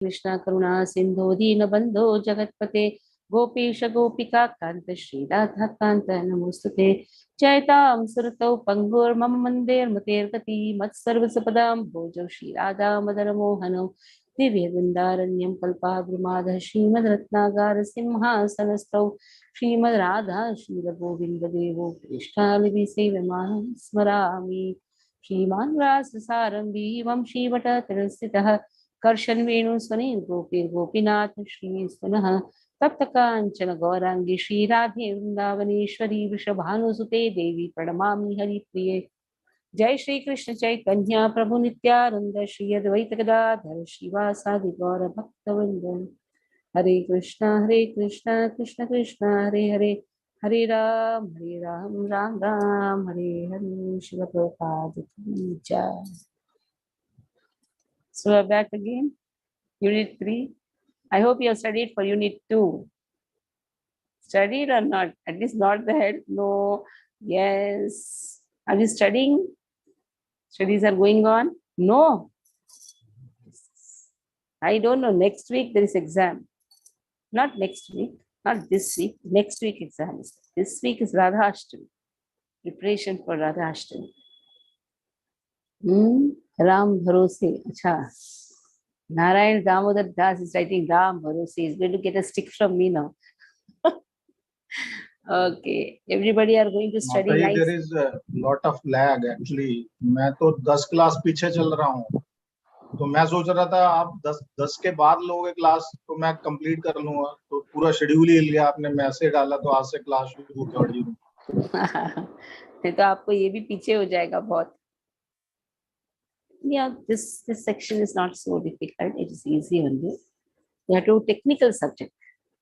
कृष्ण करुणा सिंधु दीनबंधो जगत्पते गोपीश गोपिका कांत श्री राधा कांत नमोस्तुते जयतां सुरतौ पंगुर्मम मंदेर्मतेर्गति मत्सर्वसपदां भोजौ श्री राधा मदन मोहनौ दिव्य वृंदारण्यं कल्पाद्रुमाधः श्रीमद्रत्नागार सिंहासनस्थौ श्रीमद् राधा श्रीरघोविन्ददेवो कृष्णालिभिसेव्यमानं स्मरामि श्रीमान् राससारम्भी वंशीवटतिरस्थितः कर्षन् वेणुस्वनिर्गोपीर्गोपीनाथ श्रीस्तुनः तप्तकाञ्चन गौराङ्गी श्रीराधे वृन्दावनेश्वरी वृषभानुसुते देवी प्रणमामि हरिप्रिये जय श्री कृष्ण चैतन्य प्रभु नित्यानंद श्री अद्वैत गदाधर श्रीवासादि गौर भक्तवृंद हरे कृष्ण कृष्ण कृष्ण हरे हरे हरे राम राम राम हरे हरे शिल प्रभुपाद की जय. So we're back again, unit 3. I hope you have studied for unit 2. Studied or not? At least not the head. No. Yes. Are you studying? Studies are going on? No. I don't know. Next week there is exam. Not next week. Not this week. Next week exam is. This week is Radha Ashtami. Preparation for Radha Ashtami. Ram Bharose. Acha. Narayan Damodar Das is writing Ram Bharose. He's going to get a stick from me now. Okay. Everybody are going to study nice. There is a lot of lag actually. मैं तो 10 class पीछे चल रहा हूँ, तो मैं सोच रहा था आप 10 के बाद लोगे क्लास तो मैं कंप्लीट कर लूंगा. तो पूरा शेड्यूल ही लिया आपने, मैसेज डाला तो आज से क्लास शुरू कर दी. नहीं तो आपको ये भी पीछे हो जाएगा बहुत. Yeah, this section is not so difficult. It is easy only. We have to do technical subject.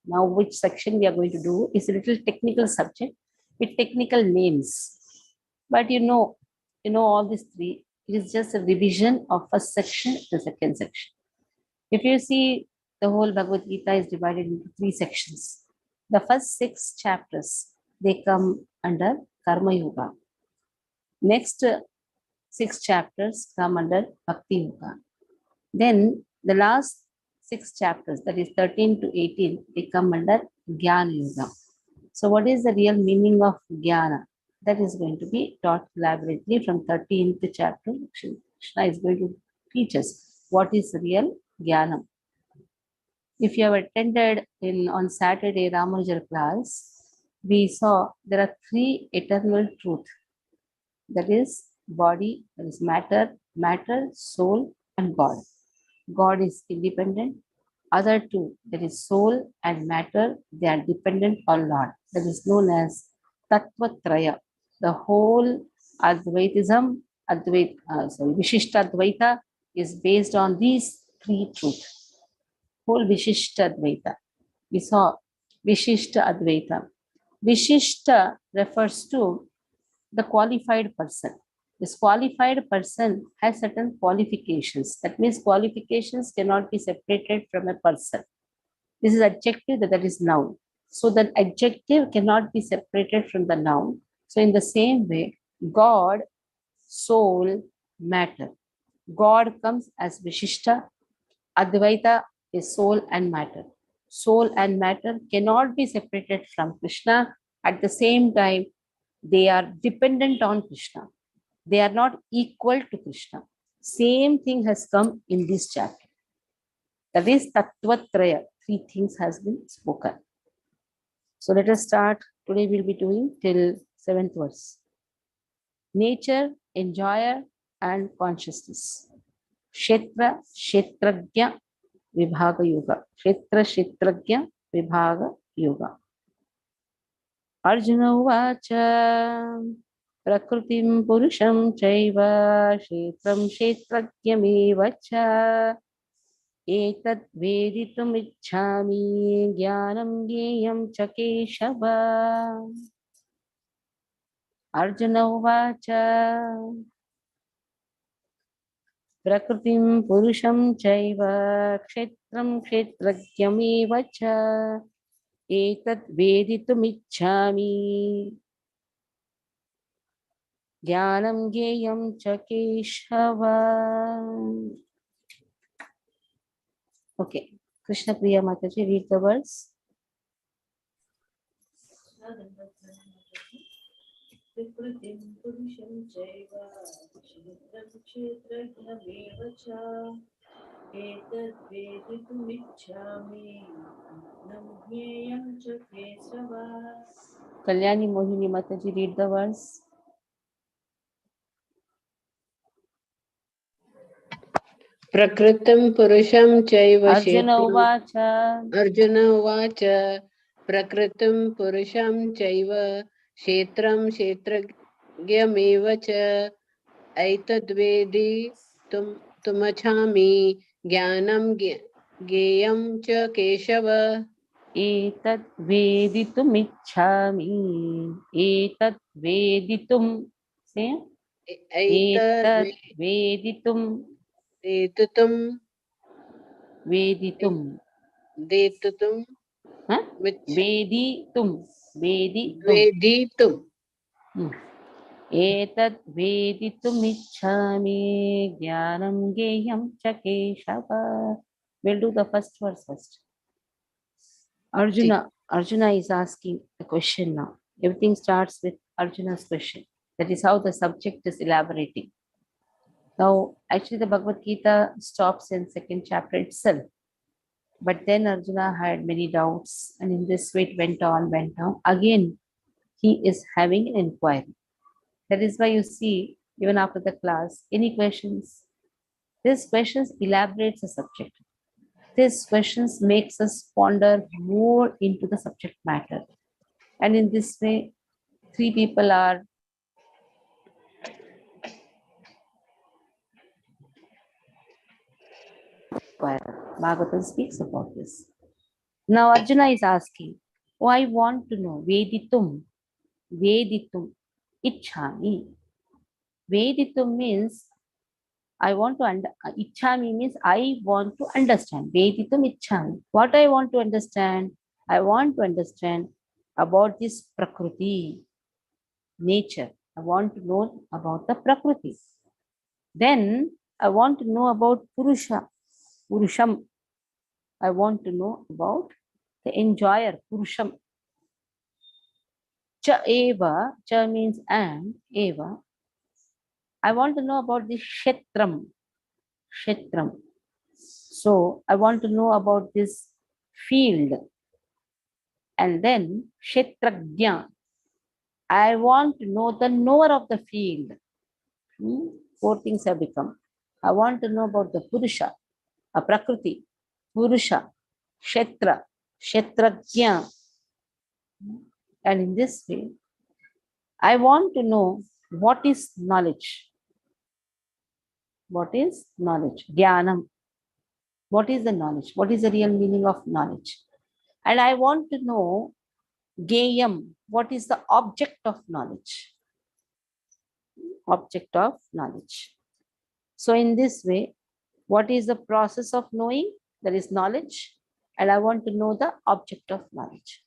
Now, which section we are going to do is a little technical subject with technical names. But you know all these three. It is just a revision of first section to second section. If you see, the whole Bhagavad Gita is divided into 3 sections. The first 6 chapters, they come under Karma Yoga. Next 6 chapters come under Bhakti Yoga. Then the last 6 chapters, that is 13 to 18, they come under Jnana Yoga. So what is the real meaning of Jnana? That is going to be taught elaborately from 13th chapter. Krishna is going to teach us what is real Jnana. If you have attended on Saturday Ramanujar class, we saw there are 3 eternal truths. That is body, that is matter, soul, and God. God is independent. Other 2, that is soul and matter, they are dependent on Lord. That is known as Tattva-traya. The whole Advaitism, Vishishta Advaita is based on these 3 truths. Whole Vishishta Advaita. We saw Vishishta Advaita. Vishishta refers to the qualified person. This qualified person has certain qualifications. That means qualifications cannot be separated from a person. This is adjective, that is noun. So that adjective cannot be separated from the noun. So in the same way, God, soul, matter. God comes as Vishishta. Advaita is soul and matter. Soul and matter cannot be separated from Krishna. At the same time, they are dependent on Krishna. They are not equal to Krishna. Same thing has come in this chapter. That is Tattva-traya. 3 things has been spoken. So let us start. Today we'll be doing till 7th verse. Nature, enjoyer, and consciousness. Kshetra, Kshetrajna, Vibhaga Yoga. Kshetra, Kshetrajna, Vibhaga Yoga. Arjuna Uvacha. Prakritim Purusham Chaiva Kshetram Kshetrajnamev cha Etat Veditum Ichchami Jnanam Jneyam cha Keshava. Arjuna Uvacha. Prakritim Purusham Chaiva Kshetram Kshetrajnamev cha Etat Veditum Ichchami Jnanam Jneyam cha Keshava. Okay. Krishna Priya Mataji, read the words. विकृतिं पुरुषं चैव क्षेत्रं क्षेत्रज्ञमेव च एतद्वेदितुमिच्छामि न ज्ञेयं च Keshav Kalyani Mohini Mataji, read the verse. प्रकृतं पुरुषं चैव Arjuna क्षेत्रं Uvacha. अर्जुन उवाच प्रकृतं पुरुषं चैव क्षेत्रं क्षेत्रज्ञमेव च एतद्वेदितुमच्छामि ज्ञानं ज्ञेयं च Keshav Etat veditum ichhami. Etat veditum. Say. Etat veditum. एतद्वेदितुं Veditum. देतुं Huh? Veditum. Veditum. द्वेदितुं Etat veditum ichhami. Jnanam geyam cha keshava. We'll do the first verse first. Arjuna is asking a question now. Everything starts with Arjuna's question. That is how the subject is elaborating. Now, actually, the Bhagavad Gita stops in second chapter itself. But then Arjuna had many doubts, and in this way it went on, went on. Again, he is having an inquiry. That is why you see, even after the class, any questions? These questions elaborates the subject. These questions makes us ponder more into the subject matter. And in this way, three people are Bhagavatam speaks about this. Now Arjuna is asking, oh, I want to know, Veditum, Ichhami. Veditum means I want to Ichhami means I want to understand. Veditum Ichhami. What I want to understand? I want to understand about this Prakriti, nature. I want to know about the Prakriti. Then I want to know about Purusham. I want to know about the enjoyer, Purusham. Cha eva, cha means and, eva. I want to know about the Kshetram. Kshetram. So I want to know about this field. And then Kshetrajna. I want to know the knower of the field. Four things have become. I want to know about the Purusha, a Prakriti, Purusha, Kshetra, Kshetrajna. And in this way, I want to know what is knowledge. What is knowledge? Jnanam. What is the knowledge? What is the real meaning of knowledge? And I want to know Geyam. What is the object of knowledge? Object of knowledge. So in this way, what is the process of knowing? That is knowledge. And I want to know the object of knowledge.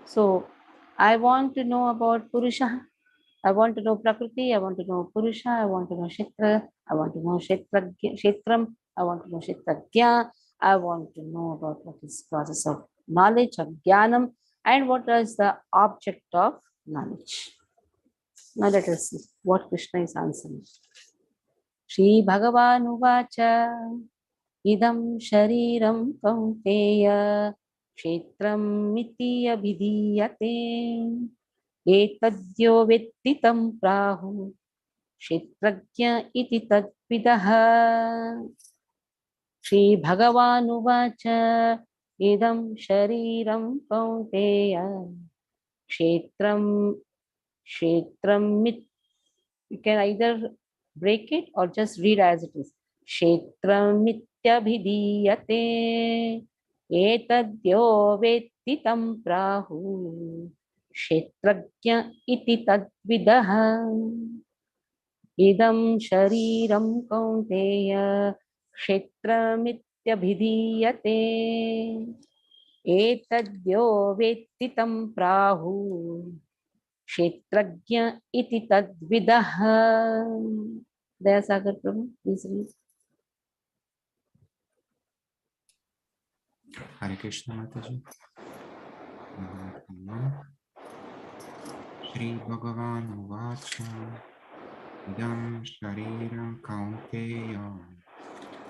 So I want to know about Purusha. I want to know Prakriti. I want to know Purusha. I want to know Kshetra. I want to know Kshetram. I want to know Kshetrajna. I want to know about what is process of knowledge, of Jnanam, and what is the object of knowledge. Now let us see what Krishna is answering. Shri Bhagavan Uvacha Idam Shariram Kaunteya Kshetram Miti Abhidiyate Etadyo Vettitam Prahu Kshetrajna Iti Tadvidah Shri Bhagavan Uvacha Idam Shariram Kaunteya Kshetram Mit. You can either break it or just read as it is. Kshetram Mityabhidiyate Etadyo Vettitam Prahu Kshetrajna Iti Tadvidah. इदं शरीरं कौन्तेय क्षेत्रमित्यभिधीयते एतद्यो वेत्ति तं प्राहुः क्षेत्रज्ञ इति तद्विदः. दयासागर प्रभु, please read. हरे कृष्ण माताजी. श्री भगवान उवाच इदं शरीरं कौन्तेय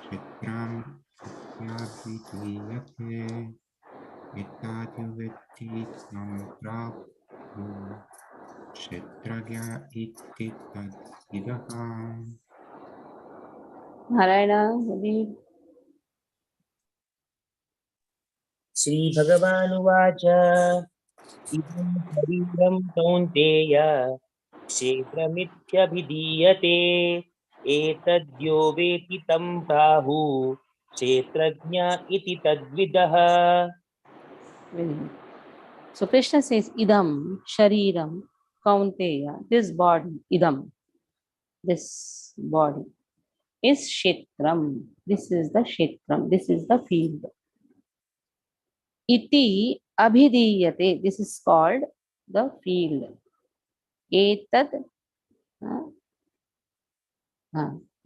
क्षेत्रमित्यभिधीयते एतद्वेत्ति तं प्राहुः क्षेत्रज्ञ इति तद्विदः. नारायण read. श्रीभगवानुवाच इदं शरीरं कौन्तेय क्षेत्रमित्यभिधीयते एतद्यो वेति तं प्राहुः क्षेत्रज्ञ इति तद्विदः. Very good. So Krishna says, idam shariram kaunteya, this body, idam, this body is kshetram. This is the kshetram. This is the field. Iti abhidiyate, this is called the field. Etad,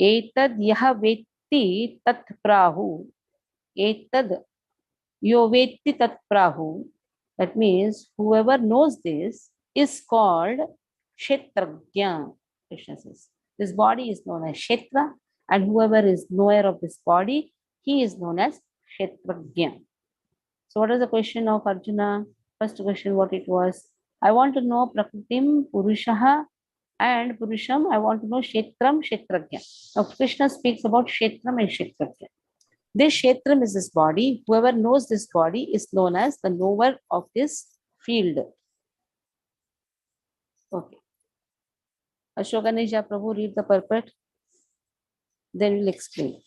etad yaha vetti tat prahu. Etad yo vetti tat prahu. That means whoever knows this is called Kshetrajna. Krishna says. This body is known as Kshetra, and whoever is knower of this body, he is known as Kshetrajna. So what is the question of Arjuna? First question, what it was? I want to know Prakritim, Purushaha, and Purusham. I want to know Kshetram, Kshetrajna. Now Krishna speaks about Kshetram and Kshetrajna. This Kshetram is this body. Whoever knows this body is known as the knower of this field. Okay. Ashokanisha Prabhu, read the purport. Then we'll explain.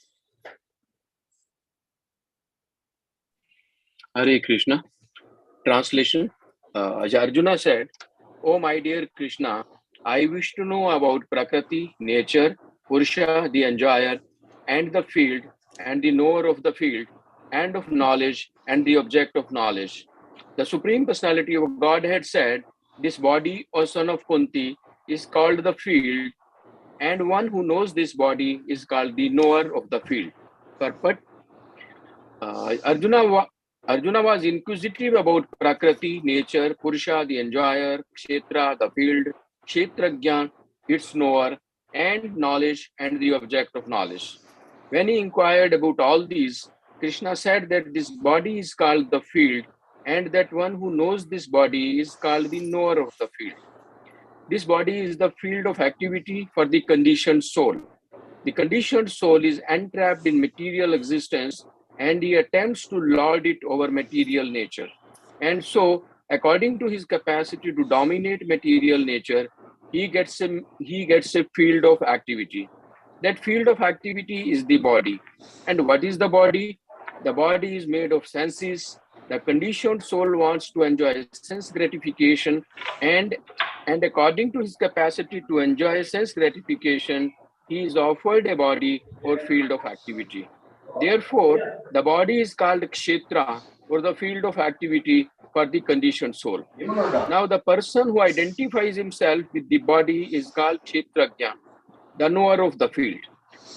Hare Krishna. Translation. As Arjuna said, "Oh my dear Krishna, I wish to know about Prakriti, nature, Purusha, the enjoyer, and the field, and the knower of the field, and of knowledge, and the object of knowledge." The Supreme Personality of Godhead said, "This body, O son of Kunti, is called the field, and one who knows this body is called the knower of the field." Purport. Arjuna was inquisitive about Prakriti, nature, Purusha, the enjoyer, Kshetra, the field, Kshetrajna, its knower, and knowledge and the object of knowledge. When he inquired about all these, Krishna said that this body is called the field, and that one who knows this body is called the knower of the field. This body is the field of activity for the conditioned soul. The conditioned soul is entrapped in material existence, and he attempts to lord it over material nature. And so, according to his capacity to dominate material nature, he gets a field of activity. That field of activity is the body. And what is the body? The body is made of senses. The conditioned soul wants to enjoy sense gratification, and according to his capacity to enjoy sense gratification, he is offered a body or field of activity. Therefore, the body is called kshetra, or the field of activity for the conditioned soul. Now, the person who identifies himself with the body is called kshetrajna, the knower of the field.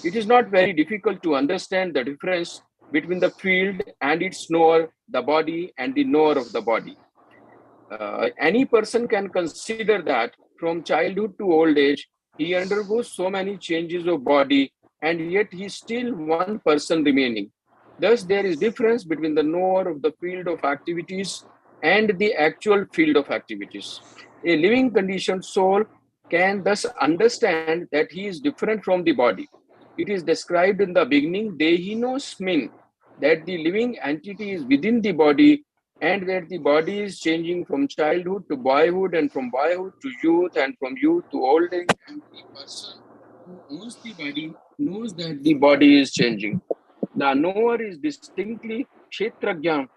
It is not very difficult to understand the difference between the field and its knower, the body, and the knower of the body. Any person can consider that from childhood to old age, he undergoes so many changes of body, and yet he is still one person remaining. Thus, there is difference between the knower of the field of activities and the actual field of activities. A living conditioned soul can thus understand that he is different from the body. It is described in the beginning, Dehino Smin, that the living entity is within the body, and that the body is changing from childhood to boyhood, and from boyhood to youth, and from youth to old age, and the person who owns the body knows that the body is changing. The knower is distinctly Kshetrajna.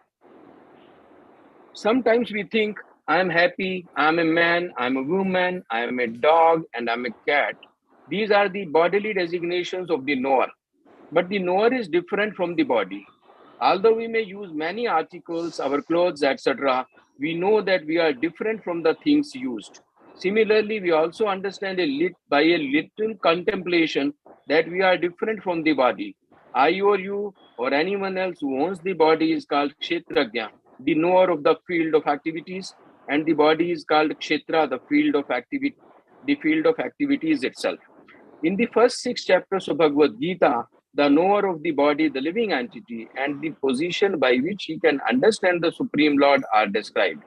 Sometimes we think, I am happy, I am a man, I am a woman, I am a dog, and I am a cat. These are the bodily designations of the knower. But the knower is different from the body. Although we may use many articles, our clothes, etc., we know that we are different from the things used. Similarly, we also understand by a little contemplation that we are different from the body. I or you or anyone else who owns the body is called Kshetragya, the knower of the field of activities, and the body is called Kshetra, the field of activities itself. In the first 6 chapters of Bhagavad Gita, the knower of the body, the living entity, and the position by which he can understand the Supreme Lord are described.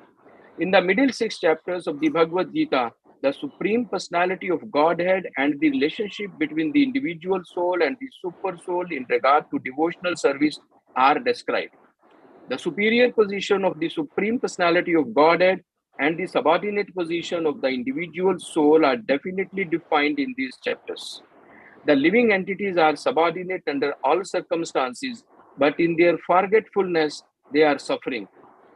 In the middle 6 chapters of the Bhagavad Gita, the Supreme Personality of Godhead and the relationship between the individual soul and the super soul in regard to devotional service are described. The superior position of the Supreme Personality of Godhead and the subordinate position of the individual soul are definitely defined in these chapters. The living entities are subordinate under all circumstances, but in their forgetfulness, they are suffering.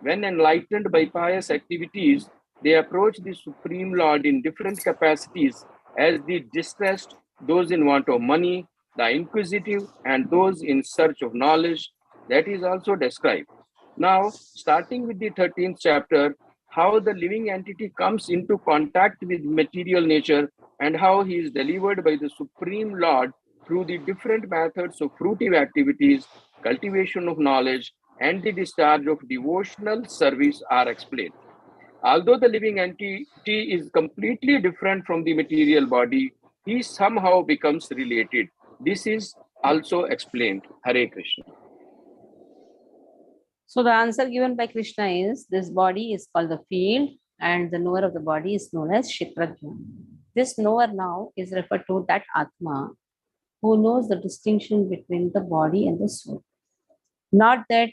When enlightened by pious activities, they approach the Supreme Lord in different capacities as the distressed, those in want of money, the inquisitive, and those in search of knowledge. That is also described. Now, starting with the 13th chapter, how the living entity comes into contact with material nature and how he is delivered by the Supreme Lord through the different methods of fruitive activities, cultivation of knowledge, and the discharge of devotional service are explained. Although the living entity is completely different from the material body, he somehow becomes related. This is also explained. Hare Krishna. So the answer given by Krishna is this body is called the field and the knower of the body is known as Kshetrajna. This knower now is referred to that Atma who knows the distinction between the body and the soul. Not that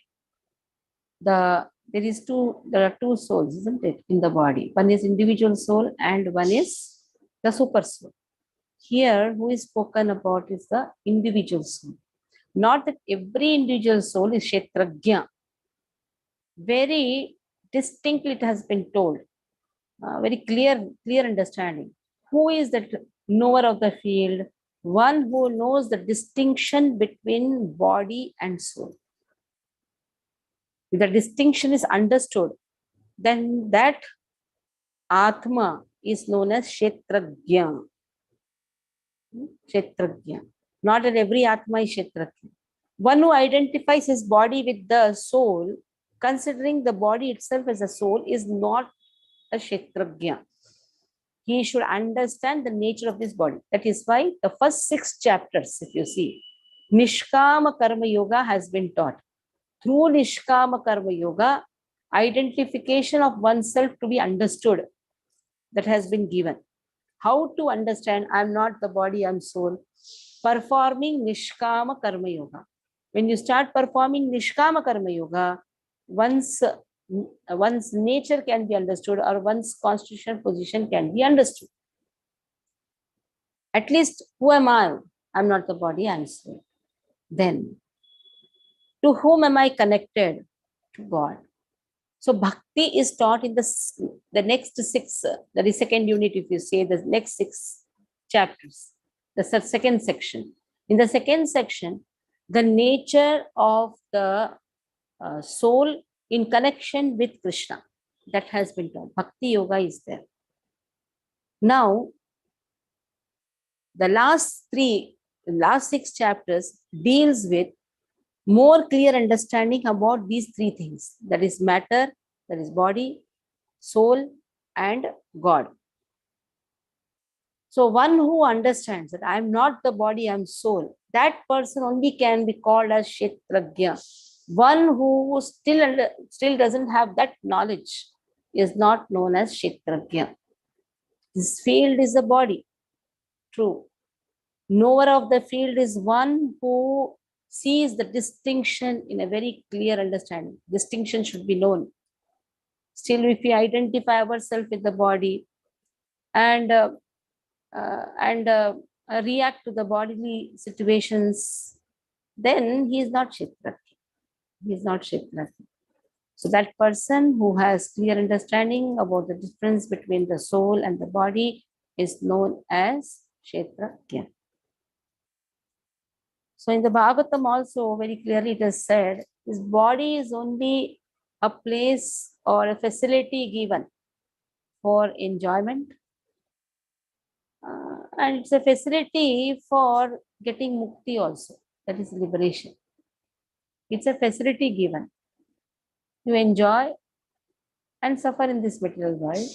there are two souls, isn't it, in the body. One is individual soul and one is the super soul. Here, who is spoken about is the individual soul. Not that every individual soul is Kshetrajna. Very distinctly it has been told. Very clear understanding. Who is that knower of the field? One who knows the distinction between body and soul. If the distinction is understood, then that Atma is known as Kshetrajna. Kshetrajna. Not that every Atma is Kshetrajna. One who identifies his body with the soul, considering the body itself as a soul, is not a Kshetrajna. He should understand the nature of this body. That is why the first 6 chapters, if you see, Nishkama Karma Yoga has been taught. Through Nishkama Karma Yoga, identification of oneself to be understood, that has been given. How to understand I am not the body, I am soul? Performing Nishkama Karma Yoga. When you start performing Nishkama Karma Yoga, one's nature can be understood or one's constitutional position can be understood. At least, who am I? I'm not the body, I'm soul. Then, to whom am I connected? To God. So bhakti is taught in the next 6, that is second unit, if you say the next 6 chapters, the second section. In the second section, the nature of the soul in connection with Krishna, that has been taught. Bhakti yoga is there. Now, the last 6 chapters deals with more clear understanding about these 3 things. That is matter, that is body, soul, and God. So one who understands that I am not the body, I am soul, that person only can be called as Kshetrajna. One who still doesn't have that knowledge is not known as Kshetrajna. This field is the body. True. Knower of the field is one who sees the distinction in a very clear understanding. Distinction should be known. Still, if we identify ourselves with the body and react to the bodily situations, then he is not Kshetrajna. He is not Kshetrajna. So that person who has clear understanding about the difference between the soul and the body is known as Kshetragya. So in the Bhagavatam also very clearly it is said, this body is only a place or a facility given for enjoyment. And it's a facility for getting mukti also, that is liberation. It's a facility given. You enjoy and suffer in this material world,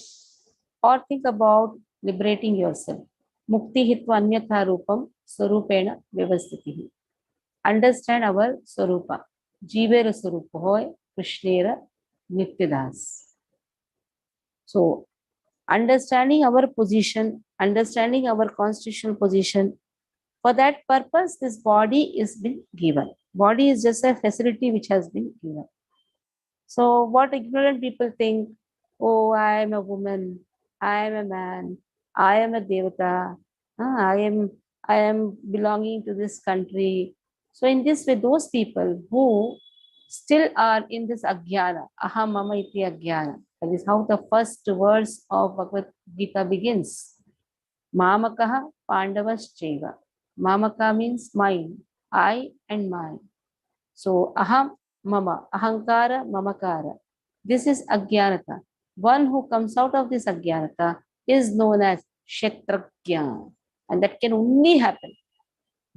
or think about liberating yourself. Mukti hitva anyatha rupam swarupena vyavastitihi. Understand our swarupa. Jivera swarupa hoy Krishnera Nityadas. So, understanding our position, understanding our constitutional position, for that purpose, this body is been given. Body is just a facility which has been given. So what ignorant people think, oh, I am a woman, I am a man, I am a devata, I am belonging to this country. So in this way, those people who still are in this ajnana, aham mama iti ajnana, that is how the first verse of Bhagavad Gita begins. Mamakaha Pandavascheva. Mamaka means mine, I and mine. So aham mama, ahankara, mamakara. This is ajnanata. One who comes out of this ajnanata is known as kshetragya. And that can only happen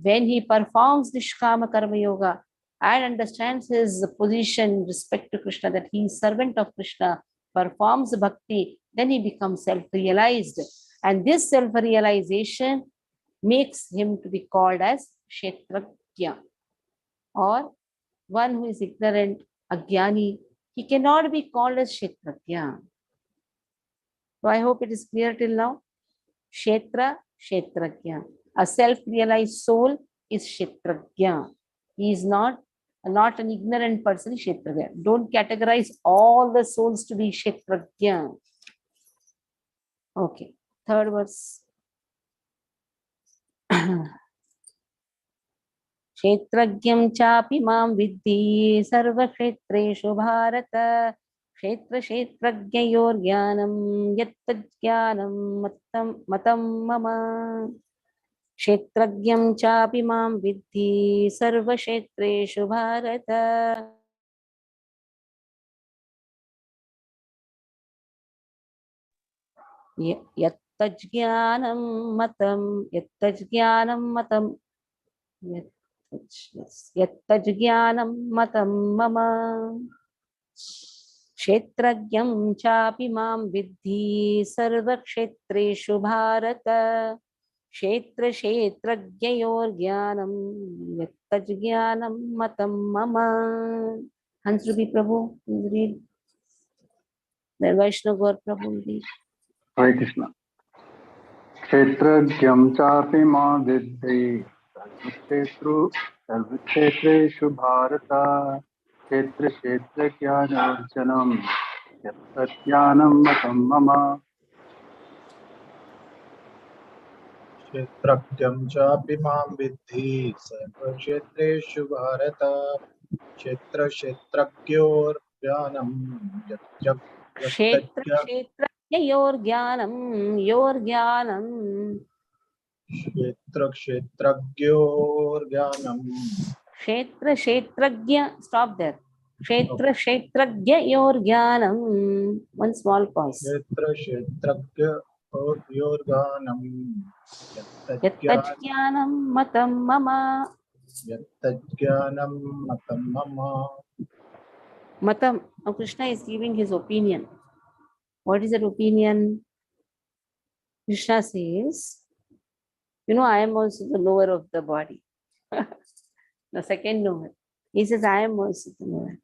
when he performs Nishkama Karma Yoga and understands his position in respect to Krishna, that he is servant of Krishna, performs bhakti, then he becomes self-realized. And this self-realization makes him to be called as kshetragya, or one who is ignorant, agyani, he cannot be called as kshetragya. So I hope it is clear till now. Kshetra, kshetragya. A self-realized soul is kshetragya. He is not an ignorant person, kshetragya. Don't categorize all the souls to be kshetragya. Okay, third verse. क्षेत्रज्ञं चापि मां विद्धि सर्वक्षेत्रेषु भारत क्षेत्रक्षेत्रज्ञयोर्ज्ञानं यत्तज्ज्ञानं मतं मम क्षेत्रज्ञं चापि मां विद्धि सर्वक्षेत्रेषु भारत यत्तज्ज्ञानं मतं यत्तज्ज्ञानं मतं मम क्षेत्रज्ञं चापि मां विद्धि सर्वक्षेत्रेषु भारत क्षेत्रक्षेत्रज्ञयोर्ज्ञानं यत्तज्ज्ञानं मतं मम. Hansubi Prabhu, please read. Then Vaishnava Gaur Prabhu will read. Hare Krishna. क्षेत्रज्ञं चापि मा विद्धि सर्वक्षेत्रेषु भारत क्षेत्रक्षेत्रज्ञानोर्जनं यत्तज्ज्ञानं मतं मम क्षेत्रज्ञं चापि मां विद्धि सर्वक्षेत्रेषु Bharat क्षेत्रक्षेत्रज्ञोर्ज्ञानं क्षेत्रक्षेत्रज्ञयोर्ज्ञानं क्षेत्रक्षेत्रज्ञोर्ज्ञानं क्षेत्रक्षेत्रज्ञ, stop there. क्षेत्रक्षेत्रज्ञयोर्ज्ञानं, one small pause. क्षेत्रक्षेत्रज्ञयोर्ज्ञानं यत्तज्ज्ञानं मतं मम. यत्तज्ज्ञानं मतं मम. Matam, now Krishna is giving his opinion. What is that opinion? Krishna says, I am also the knower of the body. The second knower. He says, I am also the knower.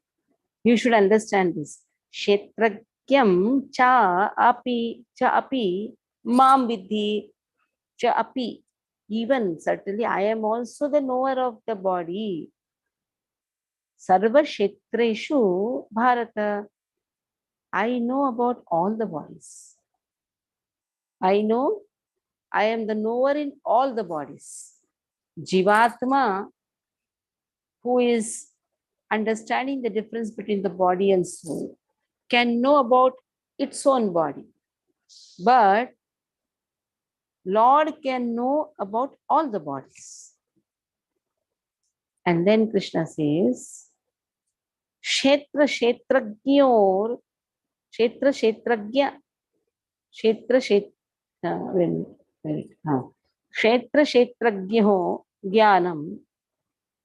You should understand this. Kshetragyam cha api mam vidhi cha api. Even certainly I am also the knower of the body. Sarva kshetreshu bharata. I know about all the bodies. I know I am the knower in all the bodies. Jivatma, who is understanding the difference between the body and soul, can know about its own body. But Lord can know about all the bodies. And then Krishna says, Kshetra Kshetragnyor, Kshetra Kshetragya, Kshetra Kshetra, wait, Kshetra Kshetragyo Jnanam.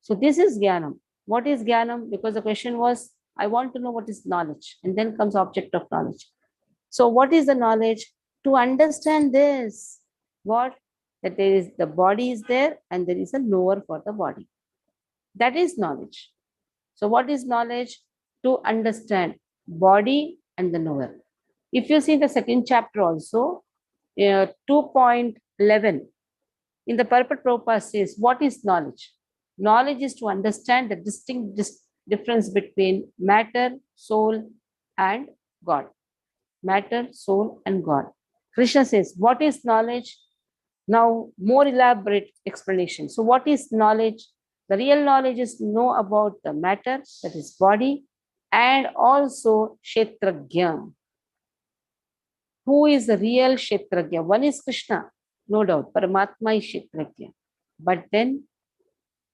So this is Jnanam. What is Jnanam? Because the question was, I want to know what is knowledge. And then comes object of knowledge. So what is the knowledge? To understand this, what? That there is the body is there and there is a knower for the body. That is knowledge. So what is knowledge? To understand body and the knower. If you see the second chapter also, 2.11, in the Purport Prabhupada says, what is knowledge? Knowledge is to understand the distinct difference between matter, soul, and God. Matter, soul, and God. Krishna says, what is knowledge? Now, more elaborate explanation. So, what is knowledge? The real knowledge is to know about the matter, that is body, and also Kshetragya. Who is the real Kshetragya? One is Krishna, no doubt. Paramatma is Kshetragya. But then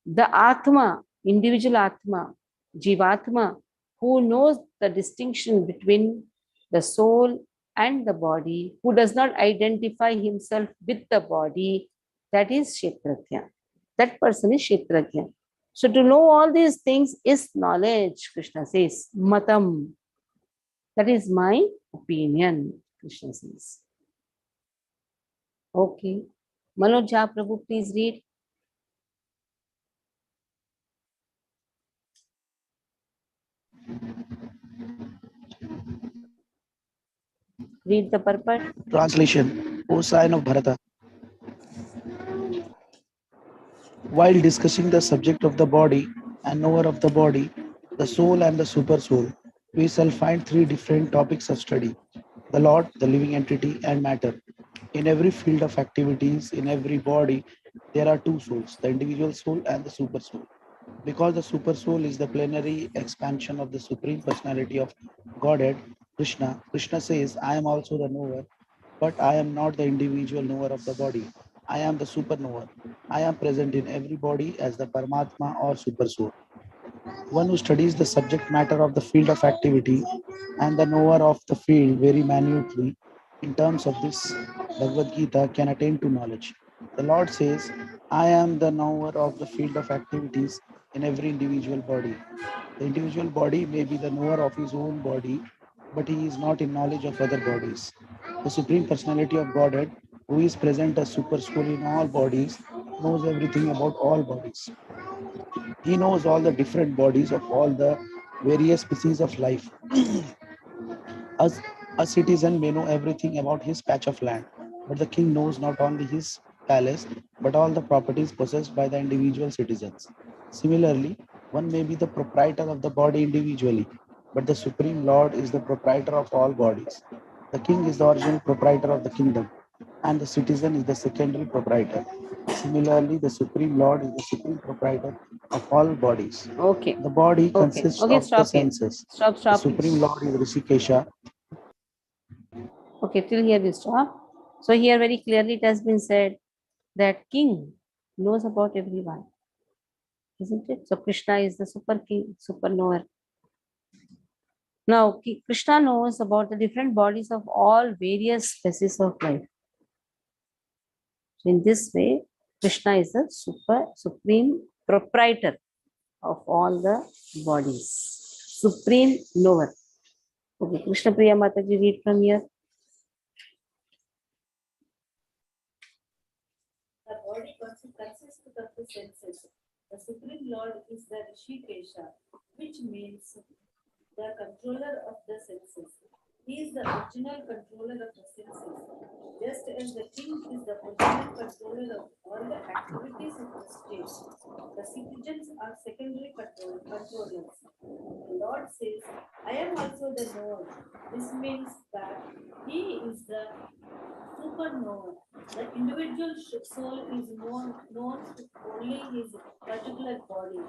the Atma, individual Atma, Jivatma, who knows the distinction between the soul and the body, who does not identify himself with the body, that is Kshetragya. That person is Kshetragya. So to know all these things is knowledge, Krishna says. Matam. That is my opinion, Krishna says. Okay. Manoj Prabhu, please read. Read the purport. Translation. O sign of Bharata. While discussing the subject of the body and knower of the body, the soul and the super soul, we shall find three different topics of study: the Lord, the living entity, and matter. In every field of activities, in every body, there are two souls, the individual soul and the super soul. Because the super soul is the plenary expansion of the supreme personality of Godhead, Krishna. Krishna says, I am also the knower, but I am not the individual knower of the body. I am the super knower. I am present in every body as the Paramatma or super soul. One who studies the subject matter of the field of activity and the knower of the field very minutely in terms of this Bhagavad Gita can attain to knowledge. The Lord says, I am the knower of the field of activities in every individual body. The individual body may be the knower of his own body, but he is not in knowledge of other bodies. The Supreme Personality of Godhead, who is present as super soul in all bodies, knows everything about all bodies. He knows all the different bodies of all the various species of life. As a citizen may know everything about his patch of land, but the king knows not only his palace, but all the properties possessed by the individual citizens. Similarly, one may be the proprietor of the body individually, but the Supreme Lord is the proprietor of all bodies. The king is the original proprietor of the kingdom, and the citizen is the secondary proprietor. Similarly, the Supreme Lord is the supreme proprietor of all bodies. Okay. The body Okay. consists Okay, of the stop here. senses. Stop, The stop. Supreme please. Lord is Rishikesha. Okay, till here we stop. So here very clearly it has been said that king knows about everyone, isn't it? So Krishna is the super king, super knower. Now Krishna knows about the different bodies of all various species of life. So in this way, Krishna is the supreme proprietor of all the bodies, supreme knower. Okay, Krishna Priya Mataji, read from here. The body consists of the senses. The Supreme Lord is the Rishikesha, which means the controller of the senses. He is the original controller of the senses, just as the king is the original controller of all the activities of the state. The citizens are secondary controllers. The Lord says, I am also the knower. This means that he is the supernovae. The individual soul is known to only his particular body.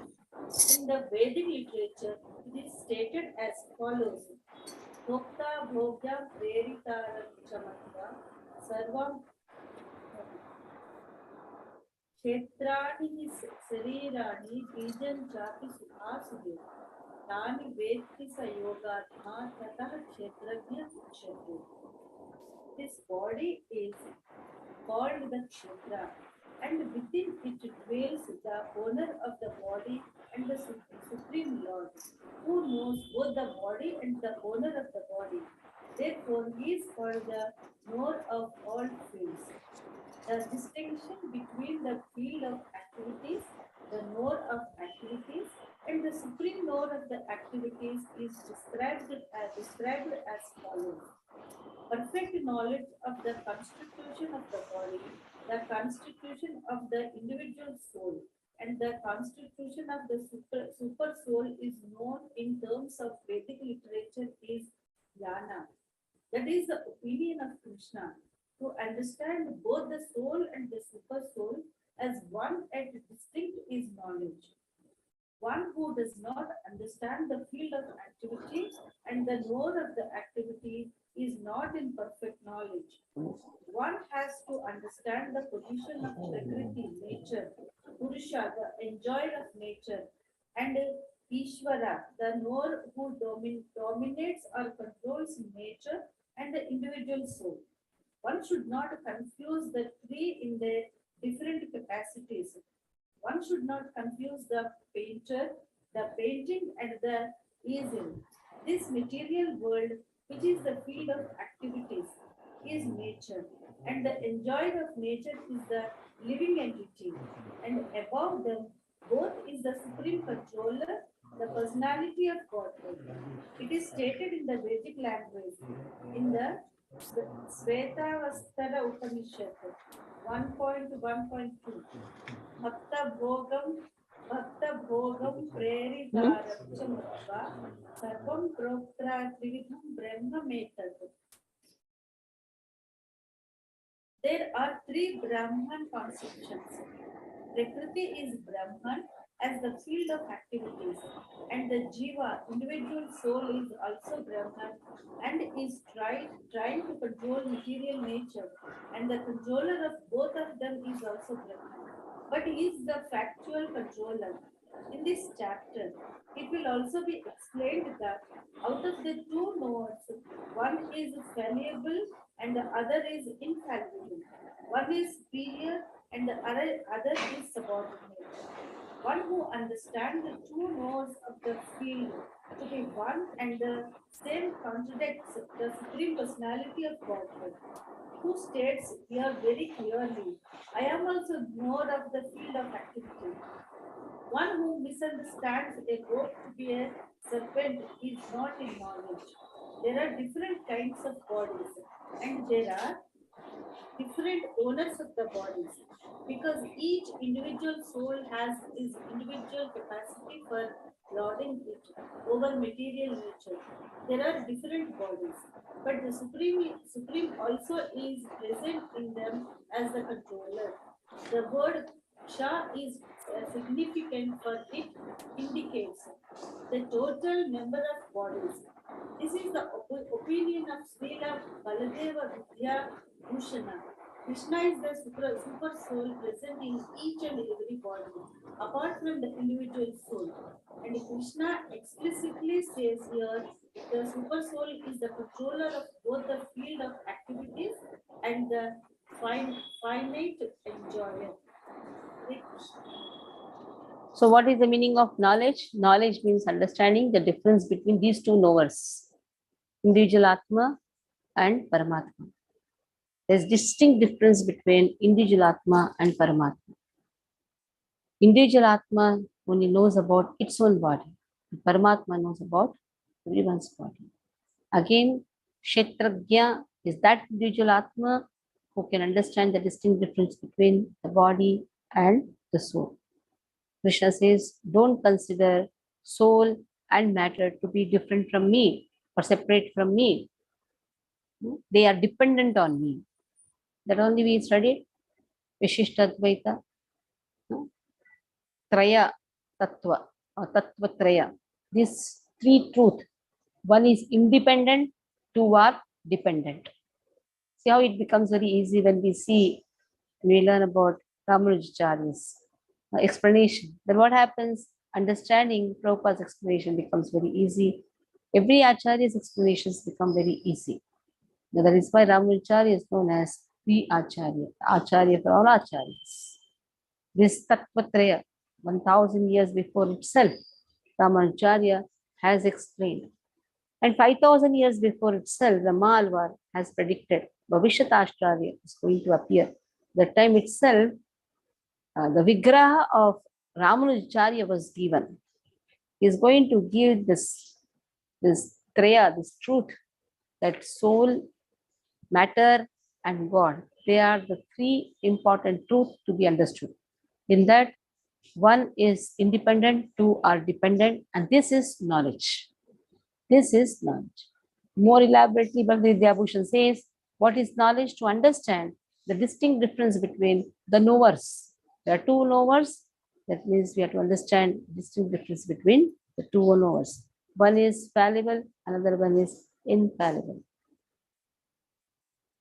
In the Vedic literature, it is stated as follows: Bhokta bhogya preritaram chamatra sarvam क्षेत्राणि हि शरीराणि बीजं चापि सुभासुरे तानि वेत्ति स योगात्मा ततः क्षेत्रज्ञ उच्यते. This body is called the Kshetra, and within it dwells the owner of the body and the Supreme Lord, who knows both the body and the owner of the body. Therefore, he is called the knower of all fields. The distinction between the field of activities, the knower of activities, and the supreme knower of the activities is described as follows. Perfect knowledge of the constitution of the body, the constitution of the individual soul, and the constitution of the super soul is known in terms of Vedic literature is jnana. That is the opinion of Krishna. To understand both the soul and the super soul as one and distinct is knowledge. One who does not understand the field of activity and the knower of the activity is not in perfect knowledge. One has to understand the position of Prakriti, nature, Purusha, the enjoyer of nature, and Ishvara, the knower who dominates or controls nature and the individual soul. One should not confuse the three in their different capacities. One should not confuse the painter, the painting, and the easel. This material world, which is the field of activities, is nature, and the enjoyer of nature is the living entity. And above them, both is the supreme controller, the personality of Godhead. It is stated in the Vedic language, in the Svetavastara Upanishad 1.1.2. भक्तभोगं प्रेरितारं च मत्वा सर्वं प्रोक्त्रा त्रिविधं ब्रह्ममेतत्. There are three Brahman conceptions. Prakriti is Brahman as the field of activities, and the Jiva, individual soul, is also Brahman and is trying to control material nature, and the controller of both of them is also Brahman. But he is the factual controller. In this chapter, it will also be explained that out of the two knowers, one is fallible and the other is infallible. One is superior and the other is subordinate. One who understands the two knowers of the field to be one and the same contradicts the Supreme Personality of Godhead, who states here very clearly, I am also knower of the field of activity. One who misunderstands a rope to be a serpent is not in knowledge. There are different kinds of bodies, and there are different owners of the bodies, because each individual soul has its individual capacity for lording it over material nature. There are different bodies, but the Supreme also is present in them as the controller. The word Ksha is significant, for it indicates the total number of bodies. This is the opinion of Srila Baladeva Vidya Bhushana. Krishna is the super soul present in each and every body, apart from the individual soul. And Krishna explicitly says here, the super soul is the controller of both the field of activities and the finite enjoyer. So what is the meaning of knowledge? Knowledge means understanding the difference between these two knowers, individual Atma and Paramatma. There's distinct difference between individual Atma and Paramatma. Individual Atma only knows about its own body. Paramatma knows about everyone's body. Again, Kshetrajna is that individual Atma who can understand the distinct difference between the body and the soul. Krishna says, don't consider soul and matter to be different from me or separate from me. They are dependent on me. That only we studied Vishishtadvaita, Traya Tattva or Tattva Traya. These three truths. One is independent, two are dependent. See how it becomes very easy when we learn about Ramanujacharya's explanation. Then what happens? Understanding Prabhupada's explanation becomes very easy. Every Acharya's explanations become very easy. Now, that is why Ramanujacharya is known as the Acharya, Acharya for all Acharyas. This Tattvatraya, 1000 years before itself, Ramanujacharya has explained. And 5000 years before itself, the Malvar has predicted Bhavishyat Acharya is going to appear. That time itself, the Vigraha of Ramanujacharya was given. He is going to give this Traya, this truth, that soul, matter, and God. They are the three important truths to be understood. In that, one is independent, two are dependent, and this is knowledge. This is knowledge. More elaborately, Bhakti Vidyabhushan says, what is knowledge? To understand the distinct difference between the knowers. There are two knowers. That means we have to understand the distinct difference between the two knowers. One is fallible, another one is infallible.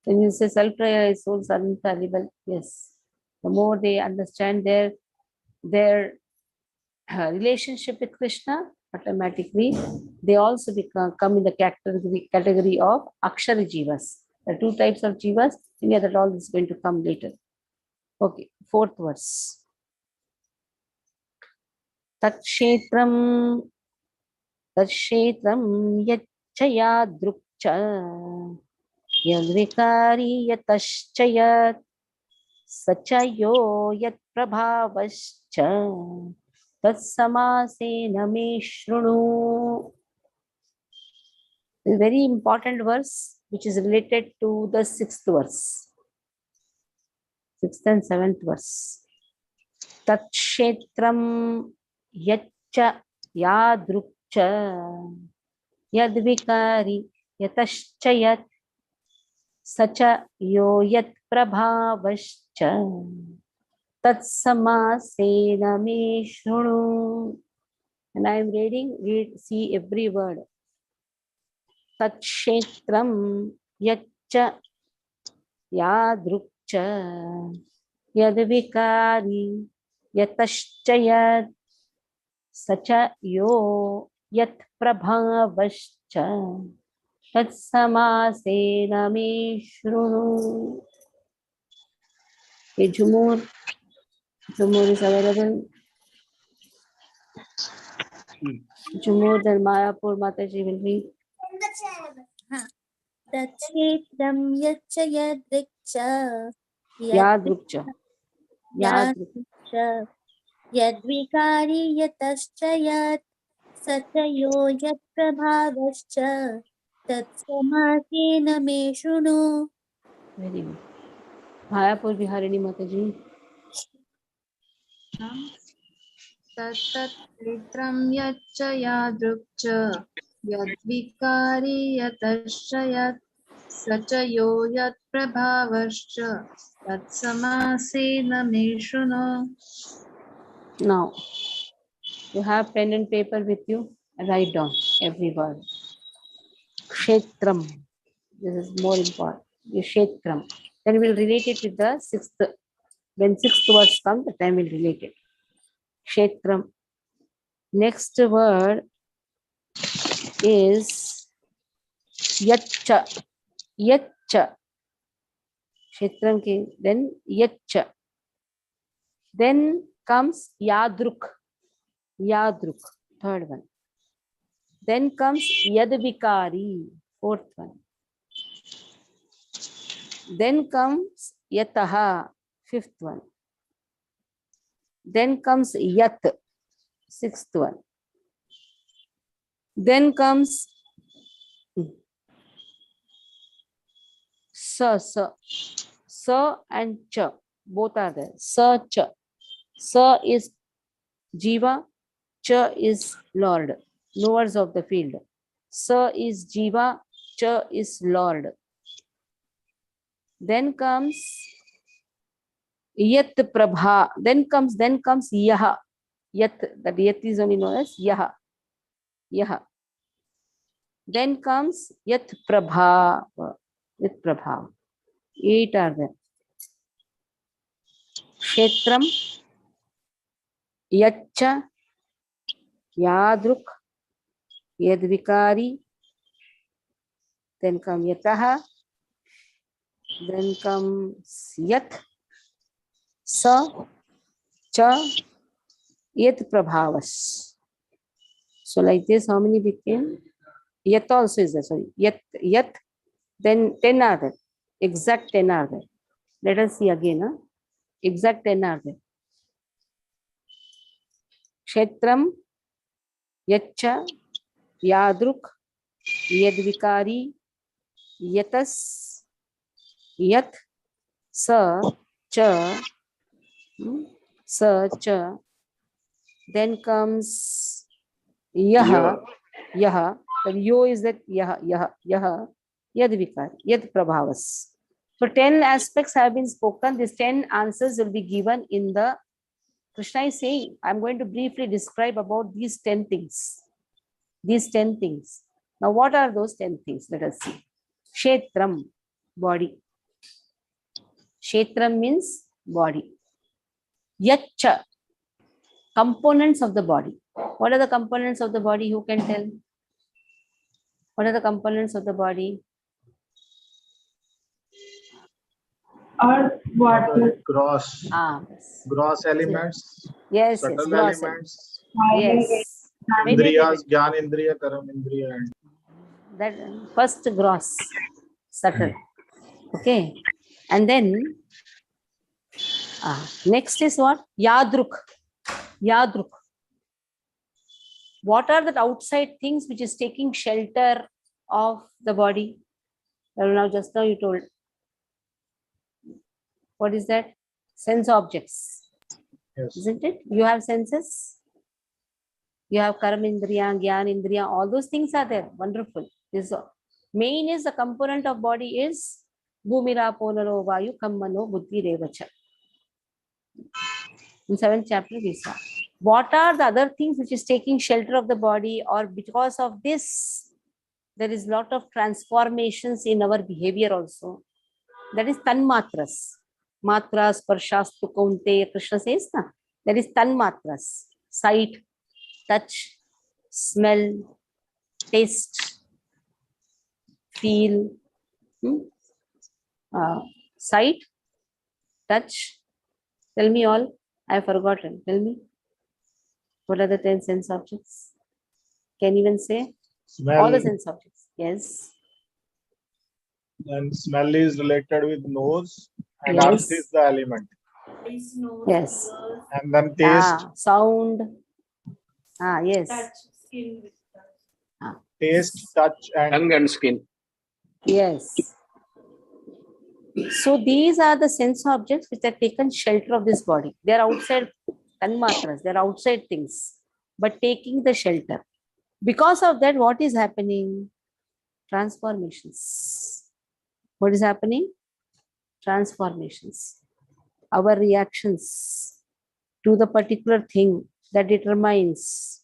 When you say self-realized souls are infallible, yes. The more they understand their relationship with Krishna, automatically they also come in the category of Akshara Jivas. There are two types of Jivas. In that all is going to come later. Okay, fourth verse. Takshetram yachaya drukcha yadvikari yataschayat sachayo yat prabhavascha tatsamasena me shrunu. A very important verse which is related to the sixth verse. Sixth and seventh verse. Takshetram yaccha yadrukcha yadvikari yataschayat sacha yo yat prabhavascha tatsamasena me shrunu. And I am read, see every word. Takshetram yaccha yadrukcha yadvikari yataschayat sacha yo yat prabhavascha tatsamasena me shrunu. Jumur is available. Jumur, then Mayapur Mataji will read. Takshetram yaccha yadrikcha Yadrukcha. yadrikcha yadvikari yatascha yat sachayo yat prabhavascha tatsamasena me shrunu. Very good. Mayapur Viharini Mataji. तत्तत्क्षेत्रं यच्च यादृक् च यद्विकारि यतश्च यत् स च यो यत्प्रभावश्च तत्समासेन मे शृणु. Now, you have pen and paper with you. Write down every word. Kshetram. This is more important. Kshetram. Then we will relate it with the sixth. When sixth words come, the time will relate it. Kshetram. Next word is Yaccha. Yaccha. Kshetram ki, then Yaccha. Then comes Yadruk. Yadruk, third one. Then comes Yadvikari, fourth one. Then comes Yataha, fifth one. Then comes Yat, sixth one. Then comes Sa and Cha, both are there. Sa, Cha. Sa is Jiva, Cha is Lord, knowers of the field. Sa is Jiva, Cha is Lord. Then comes Yat Prabha. Then comes Yaha. Yat, that Yat is only known as Yaha. Yaha. Then comes Yat Prabha. Yat Prabha. 8 are there. Kshetram, Yaccha, Yadruk, Yadvikari, then come Yataha, then comes Yat, Sa, Cha, Yat Prabhavas. So like this, how many became? Yat also is there, sorry. Yat, then 10 are there. Exact 10 are there. Let us see again. Huh? Exact 10 are there. Kshetram, Yaccha, Yadruk, Yadvikari, Yatas, Yat, Sa, Cha, Sa, Cha. Then comes Yaha, Yaha. The Yo is that Yaha, Yadvikari, Yad Prabhavas. So 10 aspects have been spoken. These 10 answers will be given in the Krishna is saying, I'm going to briefly describe about these 10 things. These 10 things. Now, what are those 10 things? Let us see. Kshetram, body. Kshetram means body. Yaccha, components of the body. What are the components of the body? Who can tell? What are the components of the body? Gross Yes. elements, Yes, subtle gross elements, Yes. Wait. indriyas, gyan indriya, karam indriya, and That first gross, subtle. Okay. And then next is what? Yadruk. Yadruk. What are the outside things which is taking shelter of the body? Well, now, just now you told. What is that? Sense objects. yes, Isn't it? You have senses. You have karam indriya, gyan indriya, all those things are there. Wonderful. This main is the component of body is bhumira ponaro vayu kammano buddhi revacha. In 7th chapter we saw. What are the other things which is taking shelter of the body, or because of this there is lot of transformations in our behavior also. That is tanmatras. Matras, parshastu kaunte, Krishna says na. That is tanmatras. Sight, touch, smell, taste, feel. Sight, touch. Tell me all. I have forgotten. Tell me. What are the 10 sense objects? Can you even say? smell. All the sense objects. Yes. And smell is related with nose, and Yes. earth is the element. Eyes, nose, Yes. ears, And then taste, Sound. Yes. touch, skin with touch. taste, touch, and Tongue and skin. Yes. So these are the sense objects which are taken shelter of this body. They are outside tanmatras, they are outside things, but taking the shelter. Because of that, what is happening? Transformations. What is happening? Transformations. Our reactions to the particular thing that determines.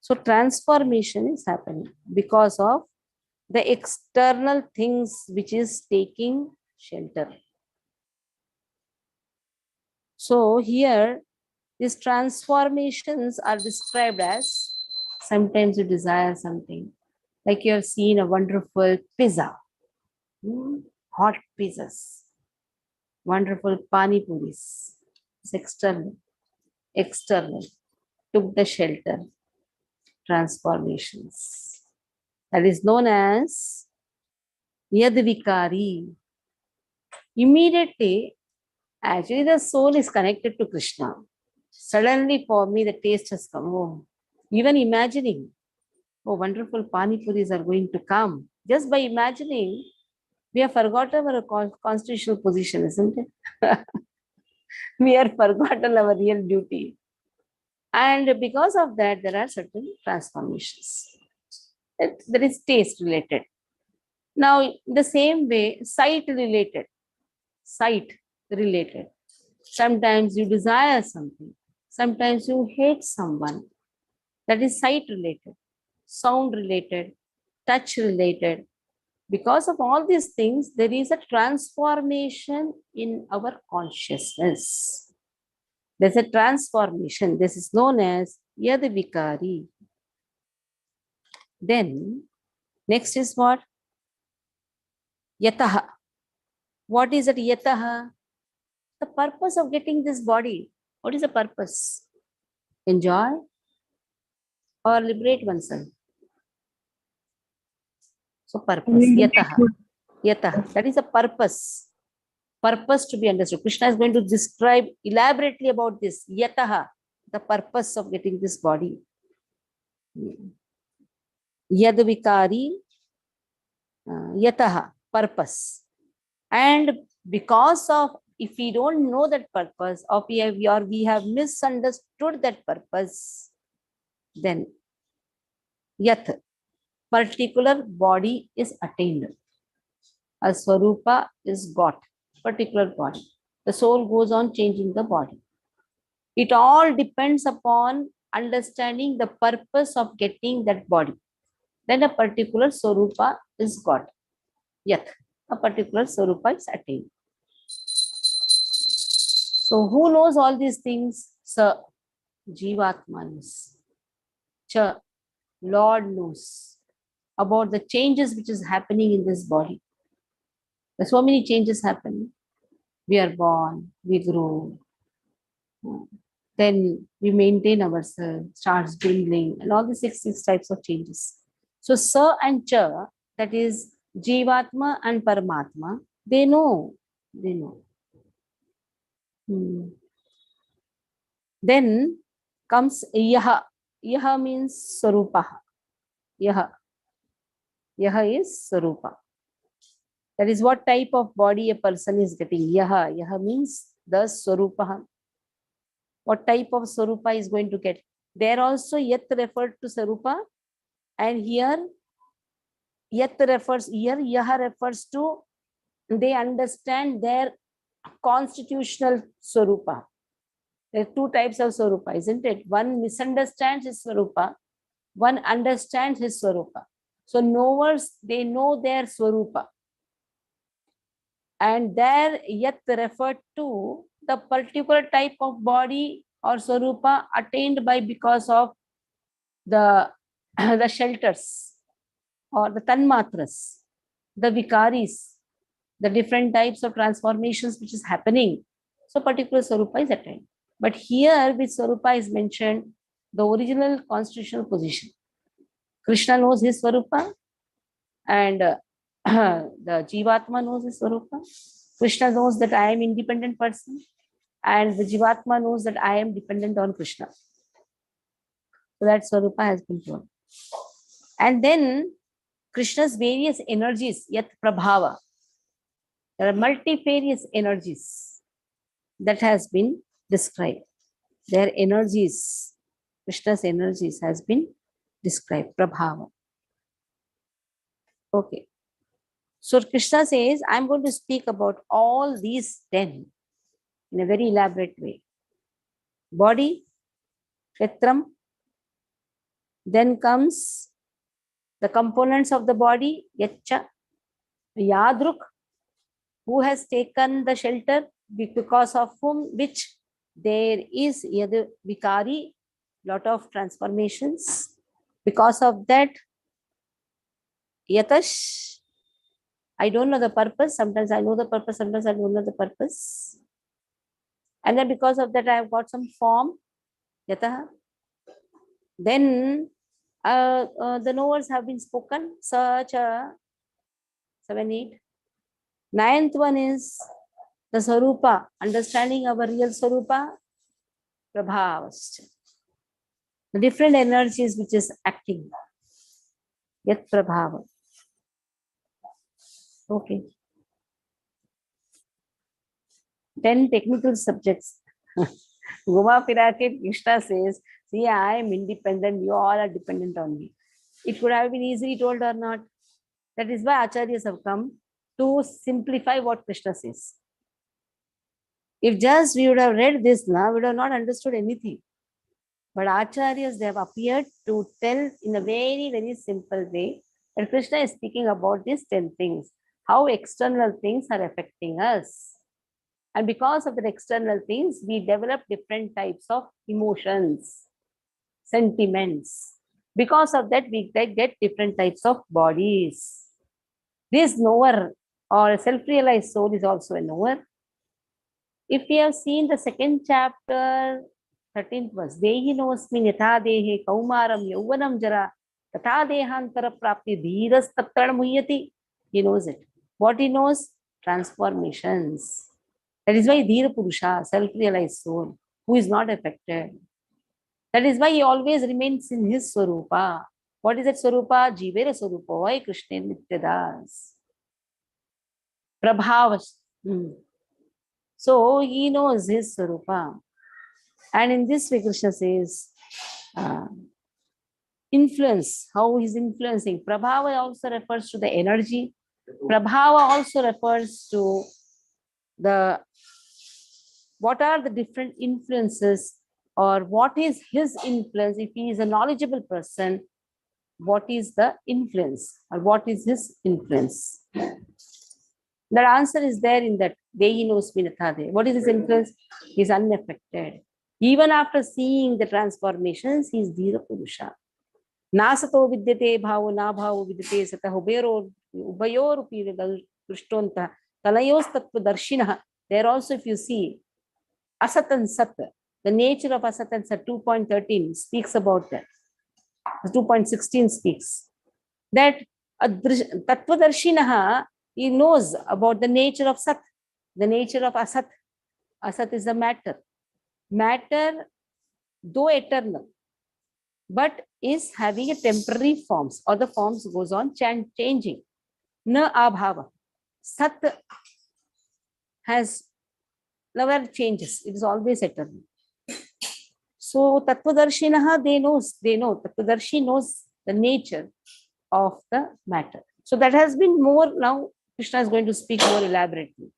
So transformation is happening because of the external things which is taking shelter. So here, these transformations are described as sometimes you desire something, like you have seen a wonderful pizza, hot pizzas, wonderful pani puris. It's external, took the shelter, transformations. That is known as Yadvikari. Immediately, actually, the soul is connected to Krishna. Suddenly, for me, the taste has come. Oh, even imagining, oh, wonderful pani puris are going to come. Just by imagining, we have forgotten our constitutional position, isn't it? We have forgotten our real duty. And because of that, there are certain transformations. There is taste related. Now, the same way, sight related. Sometimes you desire something. Sometimes you hate someone. That is sight related, sound related, touch related. Because of all these things, there is a transformation in our consciousness. There's a transformation. This is known as Yad Vikari. Then, next is what? Yataha. What is it, Yataha? The purpose of getting this body. What is the purpose? Enjoy or liberate oneself? So, purpose. Yataha. Yataha. That is a purpose. Purpose to be understood. Krishna is going to describe elaborately about this. Yataha. The purpose of getting this body. Yad Vikari. Yataha. Purpose. And because of, if we don't know that purpose, or we have misunderstood that purpose, then Yat, particular body is attained. A Swarupa is got, particular body. The soul goes on changing the body. It all depends upon understanding the purpose of getting that body. Then a particular Swarupa is got. Yat, a particular Swarupa is attained. So who knows all these things? Sa, Jivatma knows. Cha, Lord knows about the changes which is happening in this body. There's so many changes happening. We are born, we grow, then we maintain ourselves, starts dwindling, and all the six types of changes. So Sa and Cha, that is Jivatma and Paramatma, they know. They know. Then comes Yaha. Yaha means Sarupa. Yaha. Yaha is Sarupa. That is what type of body a person is getting. Yaha. Yaha means the Sarupa. What type of Sarupa is going to get. There also Yat referred to Sarupa, and here Yat refers, here Yaha refers to, they understand their constitutional Sarupa. There are two types of Swarupa, isn't it? One misunderstands his Swarupa, one understands his Swarupa. So knowers, they know their Swarupa. And there Yat referred to the particular type of body or Swarupa attained by because of the, the shelters or the Tanmatras, the Vikaris, the different types of transformations which is happening. So particular Swarupa is attained. But here which Swarupa is mentioned, the original constitutional position. Krishna knows his Swarupa, and the Jivatma knows his Swarupa. Krishna knows that I am independent person, and the Jivatma knows that I am dependent on Krishna. So that Swarupa has been told. And then Krishna's various energies, Yat Prabhava. There are multifarious energies that has been described. Their energies, Krishna's energies has been described, Prabhava. Okay. So Krishna says, I'm going to speak about all these 10 in a very elaborate way. Body, Kshetram, then comes the components of the body, Yacha, Yadruk, who has taken the shelter, because of whom, which there is Yad Vikari, lot of transformations. Because of that, Yatash, I don't know the purpose. Sometimes I know the purpose, sometimes I don't know the purpose. And then because of that, I have got some form, Yataha. Then the knowers have been spoken, such a 7, 8. Ninth one is the Sarupa, understanding our real Sarupa, Prabhavascha. The different energies which is acting, Yat Prabhava. Okay. 10 technical subjects. Guma Pirake, Krishna says, see, I am independent, you all are dependent on me. It could have been easily told or not. That is why Acharyas have come to simplify what Krishna says. If just we would have read this now, we would have not understood anything. But Acharyas, they have appeared to tell in a very, very simple way And Krishna is speaking about these 10 things, how external things are affecting us. And because of the external things, we develop different types of emotions, sentiments. Because of that, we get different types of bodies. This knower or self-realized soul is also a knower. If we have seen the second chapter, 13th verse, Dehi nosmin yatha dehe kaumaram yauvanam jara tatha dehantara prapti dhiras tattran muhyati. He knows it. What he knows? Transformations. That is why Dhira Purusha, self-realized soul, who is not affected. That is why he always remains in his Swarupa. What is that Swarupa? Jivera Swarupa, why Krishna Nityadas. Prabhavas. So he knows his Swarupa. And in this way, Krishna says, influence, how he's influencing. Prabhava also refers to the energy. Prabhava also refers to the what are the different influences, or what is his influence. If he is a knowledgeable person, what is the influence or what is his influence? That answer is there in that Dehi knows Minathade. What is his influence? He is unaffected. Even after seeing the transformations, he is Dhira Purusha. Nasato vidyate bhavo na bhavo vidyate satah ubayorupi drishtonta talayos tattva darshinaha. There also, if you see, Asat and Sat, the nature of Asat and Sat, 2.13 speaks about that. 2.16 speaks that Tattvadarshinaha, he knows about the nature of Sat, the nature of Asat. Asat is the matter. Matter, though eternal, but is having a temporary forms, or the forms goes on changing. Na abhava. Sat has never changes. It is always eternal. So Tattvadarshinaha, they know, Tattvadarshi knows the nature of the matter. So that has been more, now Krishna is going to speak more elaborately.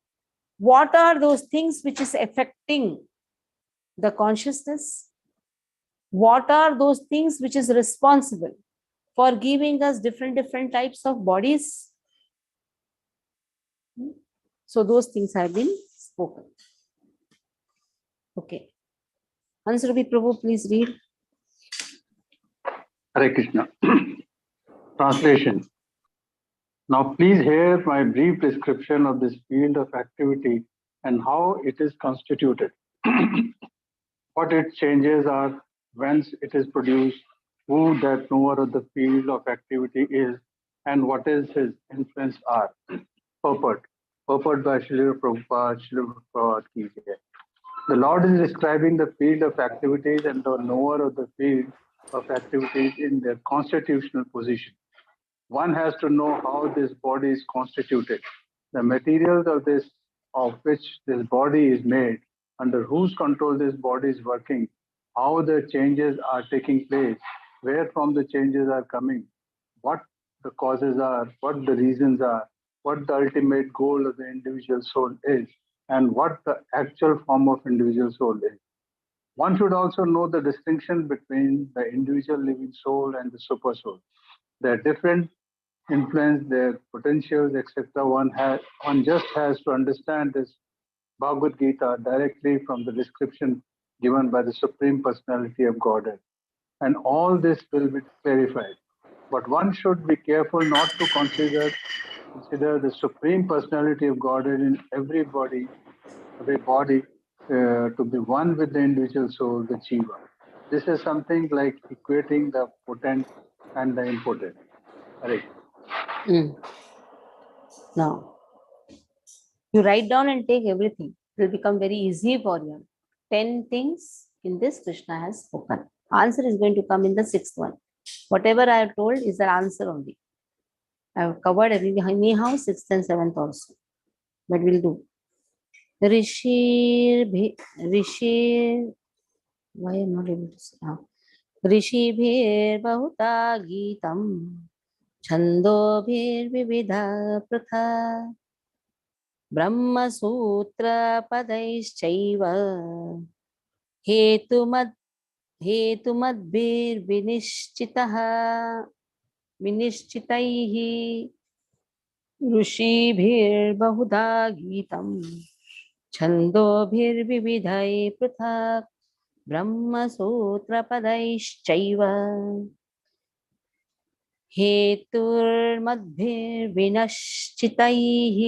What are those things which is affecting the consciousness? What are those things which is responsible for giving us different types of bodies? So those things have been spoken. Okay. Ansrubi Prabhu, please read. Hare Krishna. Translation. Now please hear my brief description of this field of activity and how it is constituted. What its changes are, whence it is produced, who that knower of the field of activity is, and what is his influence are. Purport. Purport by Srila Prabhupada, Srila Prabhupada ki jai. The Lord is describing the field of activities and the knower of the field of activities in their constitutional position. One has to know how this body is constituted, the materials of which this body is made, under whose control this body is working, how the changes are taking place, where from the changes are coming, what the causes are, what the reasons are, what the ultimate goal of the individual soul is, and what the actual form of individual soul is. One should also know the distinction between the individual living soul and the super soul. They are different influence, their potentials, etc. One just has to understand this Bhagavad Gita directly from the description given by the Supreme Personality of Godhead. And all this will be clarified. But one should be careful not to consider the Supreme Personality of Godhead in every body to be one with the individual soul, the Jiva. This is something like equating the potent and the impotent. Right. Now, you write down and take everything. It will become very easy for you. 10 things in this Krishna has spoken. Answer is going to come in the 6th one. Whatever I have told is the answer only. I have covered everything anyhow, 6th and 7th also. But we'll do. Rishi, why am I not able to say now? Rishibhir bahuta geetam, chandobhir vividha pratha, Brahma sutra padaishchaiva, hetumad hetumadbir vinishchitaha. विनिश्चितैः ऋषिभिर्बहुधा गीतं छन्दोभिर्विविधैः पृथक् ब्रह्मसूत्रपदैश्चैव हेतुर्मद्भिर्विनश्चितैः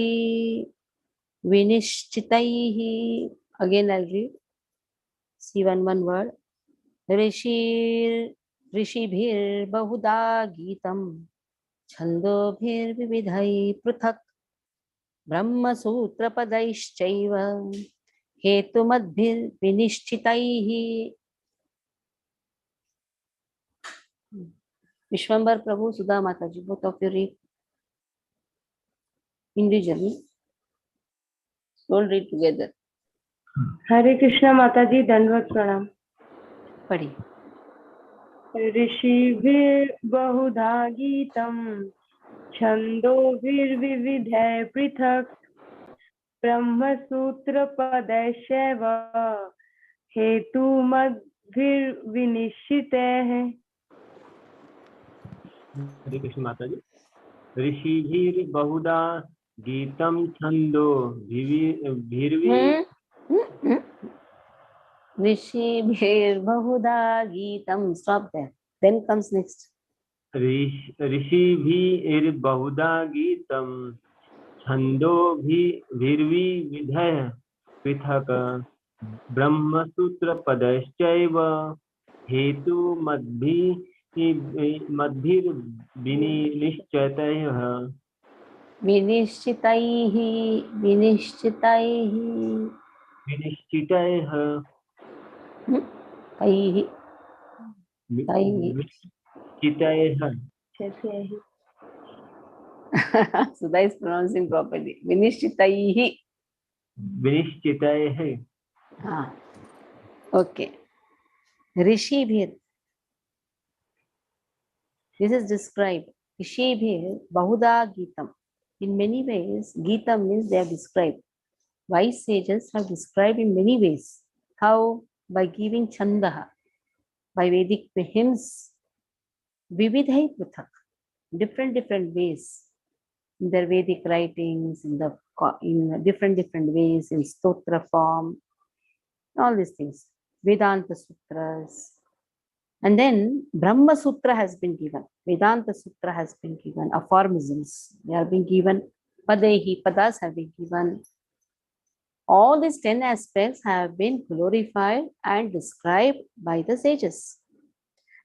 विनिश्चितैः. Again I'll read. See one word. ऋषिभिर्बहुधा गीतं छन्दोभिर्विविधैः पृथक् ब्रह्मसूत्रपदैश्चैव हेतुमद्भिर्विनिश्चितैः. Vishwambar Prabhu, Sudha Mataji, both of you read individually. Don't read together. हरे कृष्ण माता जी, दंडवत प्रणाम। पढ़िए. ऋषिभिर्बहुधा गीतं छन्दोभिर्विविधैः पृथक् ब्रह्मसूत्रपदैश्चैव हेतुमद्भिर्विनिश्चितैः। हरे कृष्ण माता जी। ऋषिभिर्बहुधा गीतं छन्दो ऋषिभिर्बहुधा गीतं. Stop there. Then comes next. ऋषिभिर्बहुधा गीतं छन्दोभिर्विविधैः पृथक् ब्रह्मसूत्रपदैश्चैव हेतुमद्भिर्विनिश्चितैः। विनिश्चितैः विनिश्चितैः विनिश्चितैः तैः तैः. विनिश्चितैः। Sudha is pronouncing properly. Vinishchitaihi. विनिश्चितैः. Okay. Rishibhir. This is described. Rishibhir Bahuda Geetam. In many ways, Geetam means they have described. Wise sages have described in many ways. How? By giving Chandaha, by Vedic hymns, Vividhai Pruthak, different ways. In their Vedic writings, in different ways, in stotra form, all these things, Vedanta Sutras. And then Brahma Sutra has been given, Vedanta Sutra has been given, aphorisms, they have been given, Padehi, Padas have been given. All these 10 aspects have been glorified and described by the sages.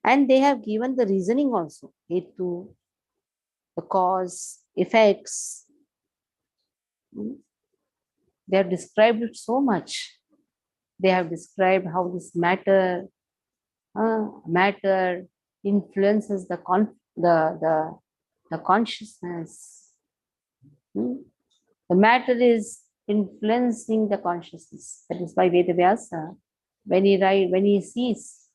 And they have given the reasoning also, Hetu, the cause, effects. They have described it so much. They have described how this matter influences the consciousness. The matter is influencing the consciousness. That is why Vedavyasa, when he sees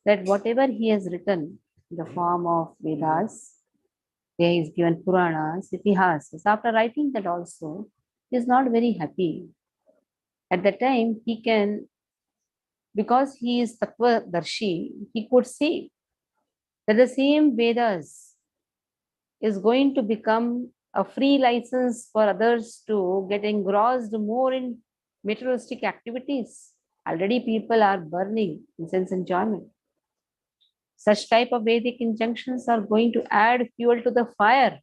that whatever he has written in the form of Vedas, there is given Puranas, Itihasas. After writing that also, he is not very happy. At that time, he can, because he is Tattva Darshi, he could see that the same Vedas is going to become a free license for others to get engrossed more in materialistic activities. Already people are burning in sense enjoyment. Such type of Vedic injunctions are going to add fuel to the fire.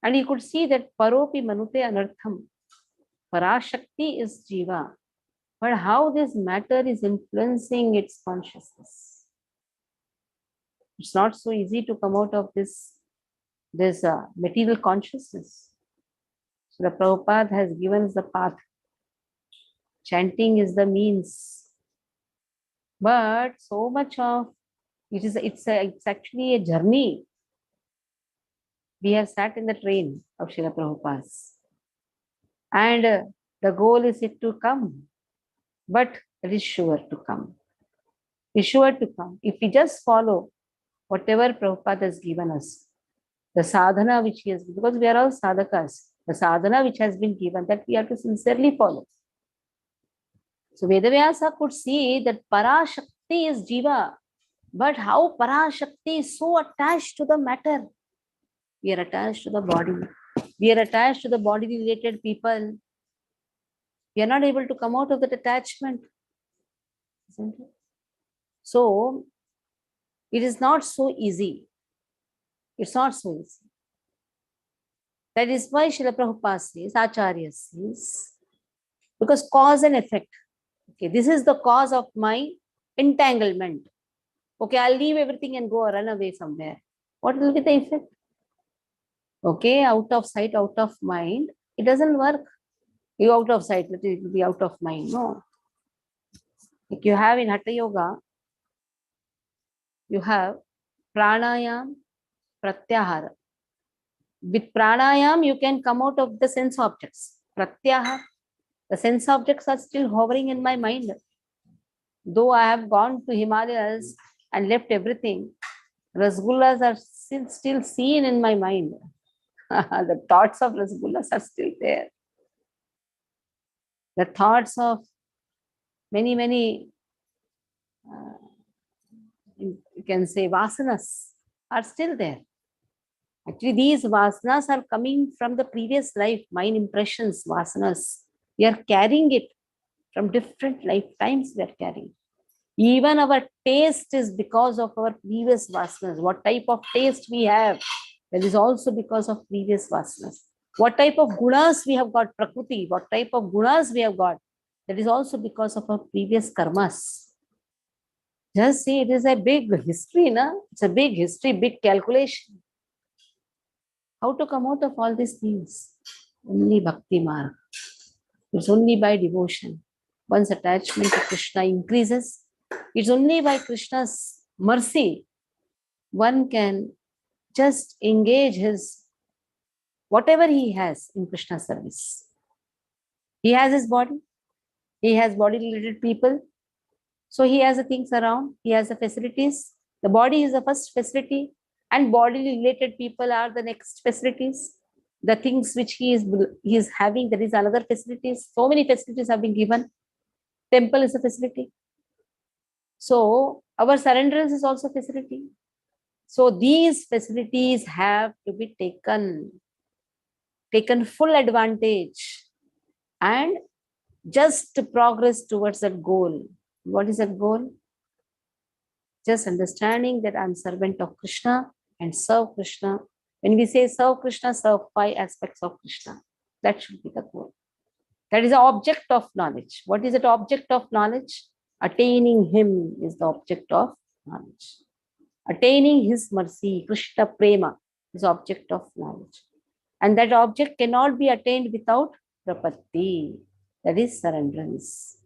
And he could see that Paropi Manute Anartham, Parashakti is Jiva. But how this matter is influencing its consciousness. It's not so easy to come out of this material consciousness. So the Prabhupada has given us the path. Chanting is the means. But so much of it's actually a journey. We have sat in the train of Srila Prabhupada's. And the goal is yet to come. But it is sure to come. It's sure to come. If we just follow whatever Prabhupada has given us, the sadhana which he has, because we are all sadhakas, the sadhana which has been given, that we have to sincerely follow. So Vedavyasa could see that Parashakti is Jiva. But how Parashakti is so attached to the matter? We are attached to the body. We are attached to the body related people. We are not able to come out of that attachment. Isn't it? So it is not so easy. It's not so easy. That is why Srila Prabhupada says, Acharya says, because cause and effect. Okay, this is the cause of my entanglement. Okay, I'll leave everything and go run away somewhere. What will be the effect? Okay, out of sight, out of mind. It doesn't work. You out of sight, it will be out of mind. No. Like you have in Hatha Yoga, you have pranayam, pratyahara. With pranayam, you can come out of the sense objects. Pratyahara, the sense objects are still hovering in my mind. Though I have gone to Himalayas and left everything, rasgullas are still seen in my mind. The thoughts of rasgullas are still there. The thoughts of many, you can say vasanas are still there. Actually, these vasanas are coming from the previous life, mind impressions, vasanas. We are carrying it from different lifetimes, we are carrying. Even our taste is because of our previous vasanas. What type of taste we have, that is also because of previous vasanas. What type of gunas we have got, prakriti, what type of gunas we have got, that is also because of our previous karmas. Just see, it is a big history, na? It's a big history, big calculation. How to come out of all these things? Only bhakti marg. It's only by devotion. Once attachment to Krishna increases, it's only by Krishna's mercy one can just engage his whatever he has in Krishna's service. He has his body, he has body related people, so he has the things around, he has the facilities. The body is the first facility, and body related people are the next facilities. The things which he is having, there is another facilities. So many facilities have been given. Temple is a facility. So our surrenderance is also facility. So these facilities have to be taken full advantage and just to progress towards that goal. What is that goal? Just understanding that I'm servant of Krishna and serve Krishna. When we say serve Krishna, serve 5 aspects of Krishna. That should be the goal. That is the object of knowledge. What is the object of knowledge? Attaining him is the object of knowledge. Attaining his mercy, Krishna prema, is object of knowledge. And that object cannot be attained without prapatti. That is surrenderance.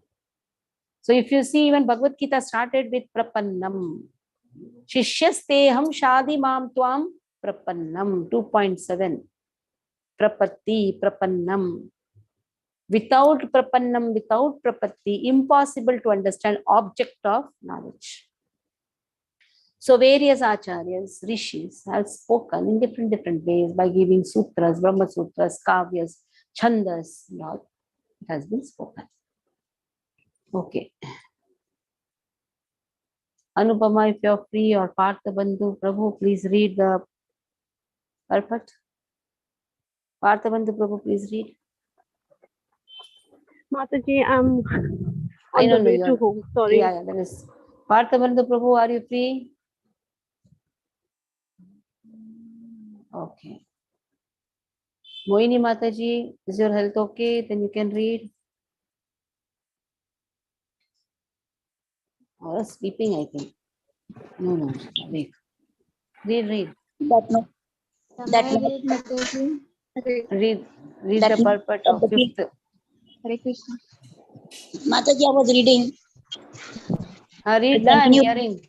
So if you see, even Bhagavad Gita started with prapannam. Shishyasteham shadi mam tvam prapannam. 2.7. Prapatti, prapannam. Without prapannam, without prapatti, impossible to understand object of knowledge. So various acharyas, rishis have spoken in different ways by giving sutras, Brahma sutras, kavyas, chandas, and all. It has been spoken. Okay. Anupama, if you're free, or Partha Bandhu, Prabhu, please read the purport. Partha Bandhu, Prabhu, please read. Mataji, I'm I on know, the way to home. Sorry. Yeah, that is. Partha Bandhu, Prabhu, are you free? Okay. Moini Mataji, is your health okay? Then you can read. Or sleeping, I think. No, awake. Read. Read the purport of 5th. Hare Krishna. Mataji, I was reading. Read, I'm hearing.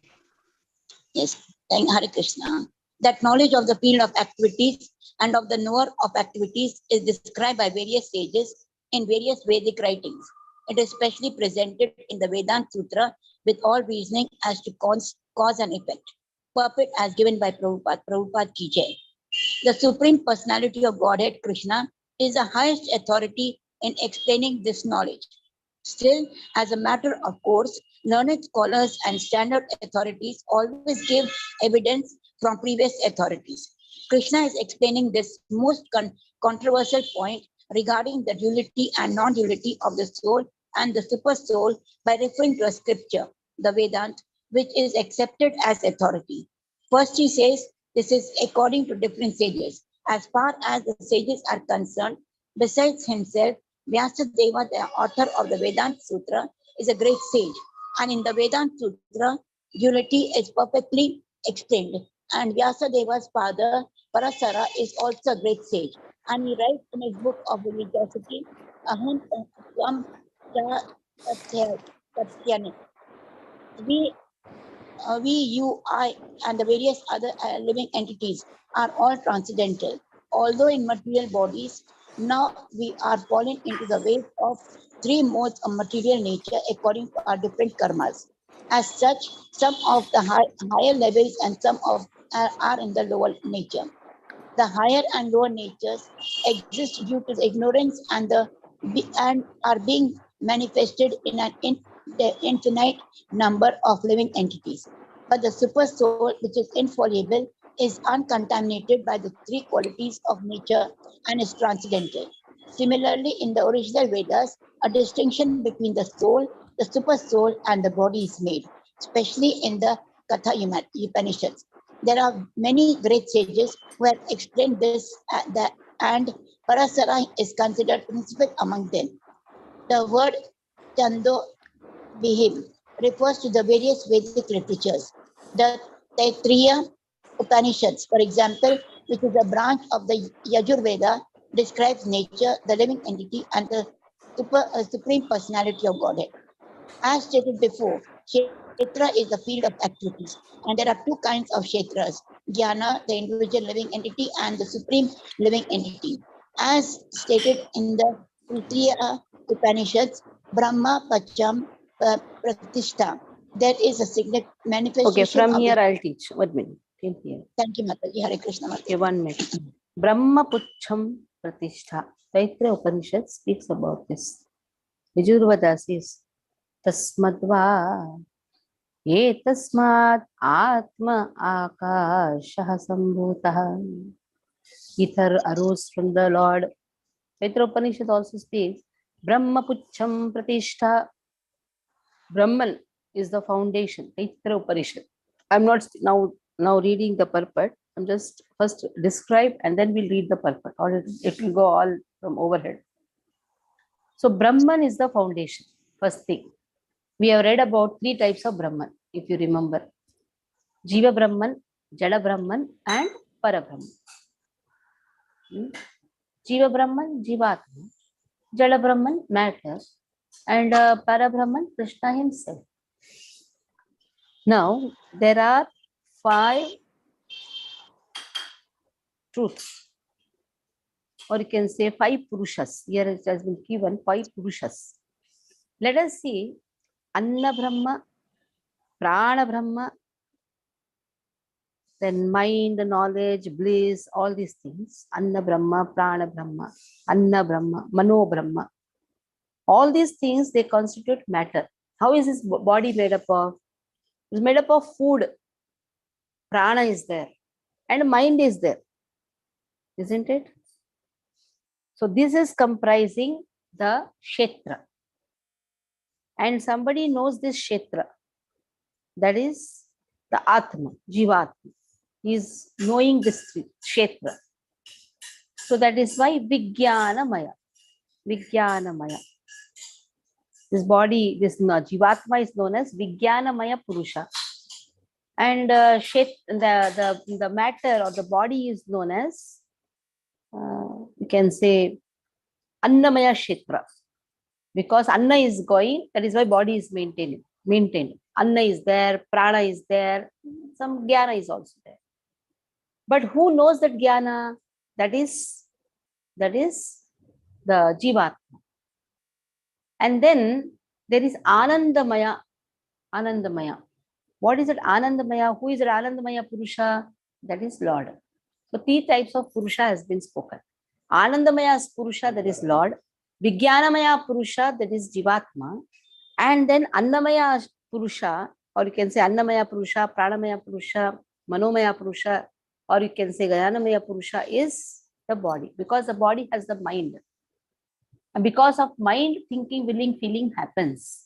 Yes, thank Hare Krishna. That knowledge of the field of activities and of the knower of activities is described by various sages in various Vedic writings. It is specially presented in the Vedanta Sutra with all reasoning as to cause and effect. Purport as given by Prabhupada Ki Jai. The Supreme Personality of Godhead, Krishna, is the highest authority in explaining this knowledge. Still, as a matter of course, learned scholars and standard authorities always give evidence from previous authorities. Krishna is explaining this most controversial point regarding the duality and non-duality of the soul and the super soul by referring to a scripture, the Vedanta, which is accepted as authority. First, he says this is according to different sages. As far as the sages are concerned, besides himself, Vyasadeva, the author of the Vedanta Sutra, is a great sage. And in the Vedanta Sutra, duality is perfectly explained. And Vyasadeva's father, Parasara, is also a great sage. And he writes in his book of religiosity, Aham Tvam Cha Satyani. We, you, I, and the various other living entities are all transcendental. Although in material bodies, now we are fallen into the wave of three modes of material nature according to our different karmas. As such, some of the higher levels and some of are in the lower nature. The higher and lower natures exist due to the ignorance and are being manifested in the infinite number of living entities. But the super soul, which is infallible, is uncontaminated by the three qualities of nature and is transcendental. Similarly, in the original Vedas, a distinction between the soul, the super soul, and the body is made, especially in the Katha Upanishads. There are many great sages who have explained this, and Parasara is considered principal among them. The word Chando Vihim refers to the various Vedic literatures. The Taittiriya Upanishads, for example, which is a branch of the Yajurveda, describes nature, the living entity, and the supreme personality of Godhead. As stated before, Kshetra is the field of activities, and there are two kinds of Kshetras, Jnana, the individual living entity, and the supreme living entity. As stated in the Taittiriya Upanishads, Brahma Pacham Pratishtha, there is a significant manifestation. Okay, from of here the... I'll teach. 1 minute. Came here. Thank you, Mataji. Hare Krishna. Okay, 1 minute. Brahma Pucham Pratishtha. Taittiriya Upanishad speaks about this. Yajurveda says, Tasmadva Ye Tasmad Atma Akashaha Sambhutaha. Ether arose from the Lord. Taittiriya Upanishad also speaks, Brahma Pucham Pratishtha. Brahman is the foundation. Taittiriya Upanishad. I'm not now reading the purport. I'm just first describe and then we'll read the purport. Or it will go all from overhead. So Brahman is the foundation. First thing. We have read about 3 types of Brahman, if you remember. Jiva Brahman, Jada Brahman, and Para Brahman. Jiva Brahman, Jivatma. Jada Brahman, matter. And Para Brahman, Krishna himself. Now, there are 5 truths. Or you can say 5 Purushas. Here it has been given 5 Purushas. Let us see Anna Brahma, Prana Brahma, then mind, knowledge, bliss, all these things. Anna Brahma, Prana Brahma, Anna Brahma, Mano Brahma. All these things, they constitute matter. How is this body made up of? It's made up of food. Prana is there. And mind is there. Isn't it? So this is comprising the Kshetra. And somebody knows this Kshetra. That is the Atma, Jivatma. He is knowing this Kshetra. So that is why Vijnanamaya. Vijnanamaya. This body, this Jivatma is known as Vijnanamaya Purusha. And the matter or the body is known as, you can say, Annamaya Kshetra. Because Anna is going, that is why body is maintained. Anna is there, Prana is there, some Jnana is also there. But who knows that Jnana? That is the Jivatma. And then there is Anandamaya. Anandamaya. What is it? Anandamaya. Who is it? Anandamaya Purusha? That is Lord. So 3 types of Purusha has been spoken. Anandamaya Purusha, that is Lord. Vijnanamaya Purusha, that is Jivatma. And then Annamaya Purusha, or you can say Annamaya Purusha, Pranamaya Purusha, Manomaya Purusha, or you can say Gayanamaya Purusha is the body, because the body has the mind. And because of mind, thinking, willing, feeling happens.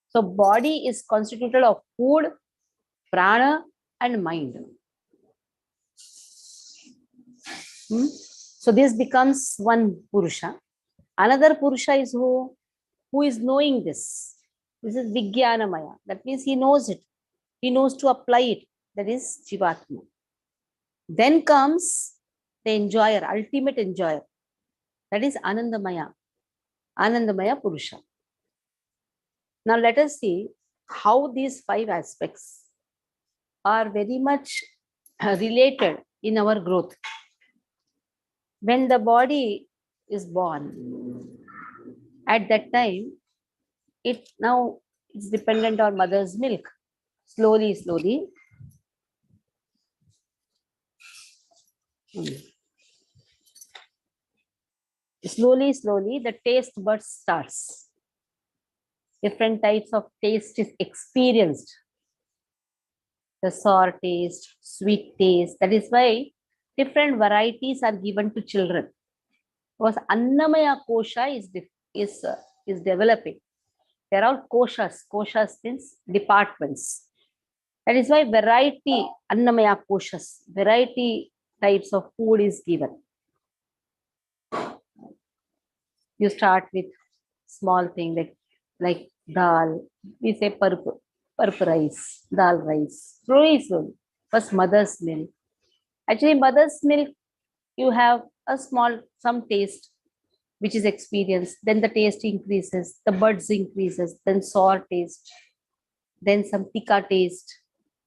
So body is constituted of food, prana, and mind. So this becomes one Purusha. Another Purusha is who? Who is knowing this. This is Vijnanamaya. That means he knows it. He knows to apply it. That is Jivatma. Then comes the enjoyer, ultimate enjoyer. That is Anandamaya. Anandamaya Purusha. Now let us see how these 5 aspects are very much related in our growth. When the body is born, at that time, it now is dependent on mother's milk. Slowly, slowly. Slowly, slowly, the taste buds starts. Different types of taste is experienced. The sour taste, sweet taste. That is why different varieties are given to children. Because Annamaya Kosha is developing. There are koshas. Koshas means departments. That is why variety, Annamaya Koshas, variety types of food is given. You start with small thing like dal. We say purple rice, dal rice. Slowly, slowly. First mother's milk. Actually, mother's milk, you have a some taste, which is experienced. Then the taste increases, the buds increases, then sour taste, then some tikka taste,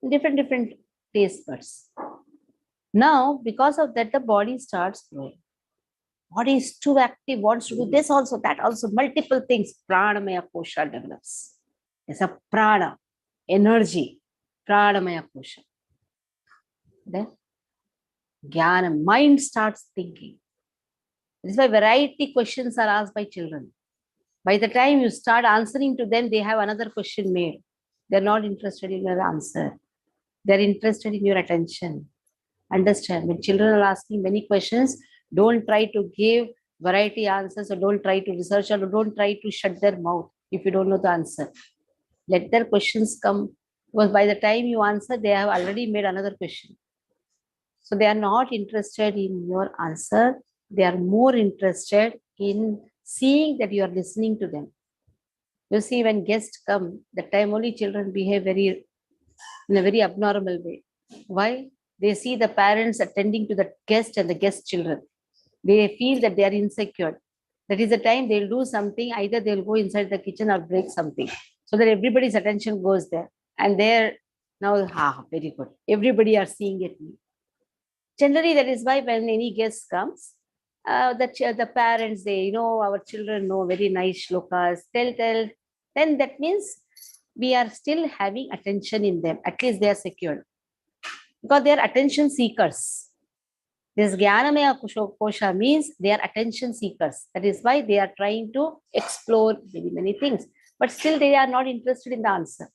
different taste buds. Now, because of that, the body starts growing. Body is too active, wants to do this also, that also, multiple things. Pranamaya Kosha develops. It's a prana, energy, Pranamaya Kosha. Then Jnana, mind starts thinking. This is why variety questions are asked by children. By the time you start answering to them, they have another question made. They're not interested in your answer. They're interested in your attention. Understand, when children are asking many questions, don't try to give variety answers, or don't try to research, or don't try to shut their mouth if you don't know the answer. Let their questions come, because by the time you answer, they have already made another question. So they are not interested in your answer. They are more interested in seeing that you are listening to them. You see, when guests come, that time only children behave in a very abnormal way. Why? They see the parents attending to the guest and the guest children. They feel that they are insecure. That is the time they'll do something. Either they'll go inside the kitchen or break something, so that everybody's attention goes there. And they're now, very good. Everybody are seeing it. Generally, that is why when any guest comes, the parents, they our children know very nice shlokas, tell. Then that means we are still having attention in them. At least they are secured. Because they are attention seekers. This Jnanamaya Kosha means they are attention seekers. That is why they are trying to explore many things. But still they are not interested in the answer.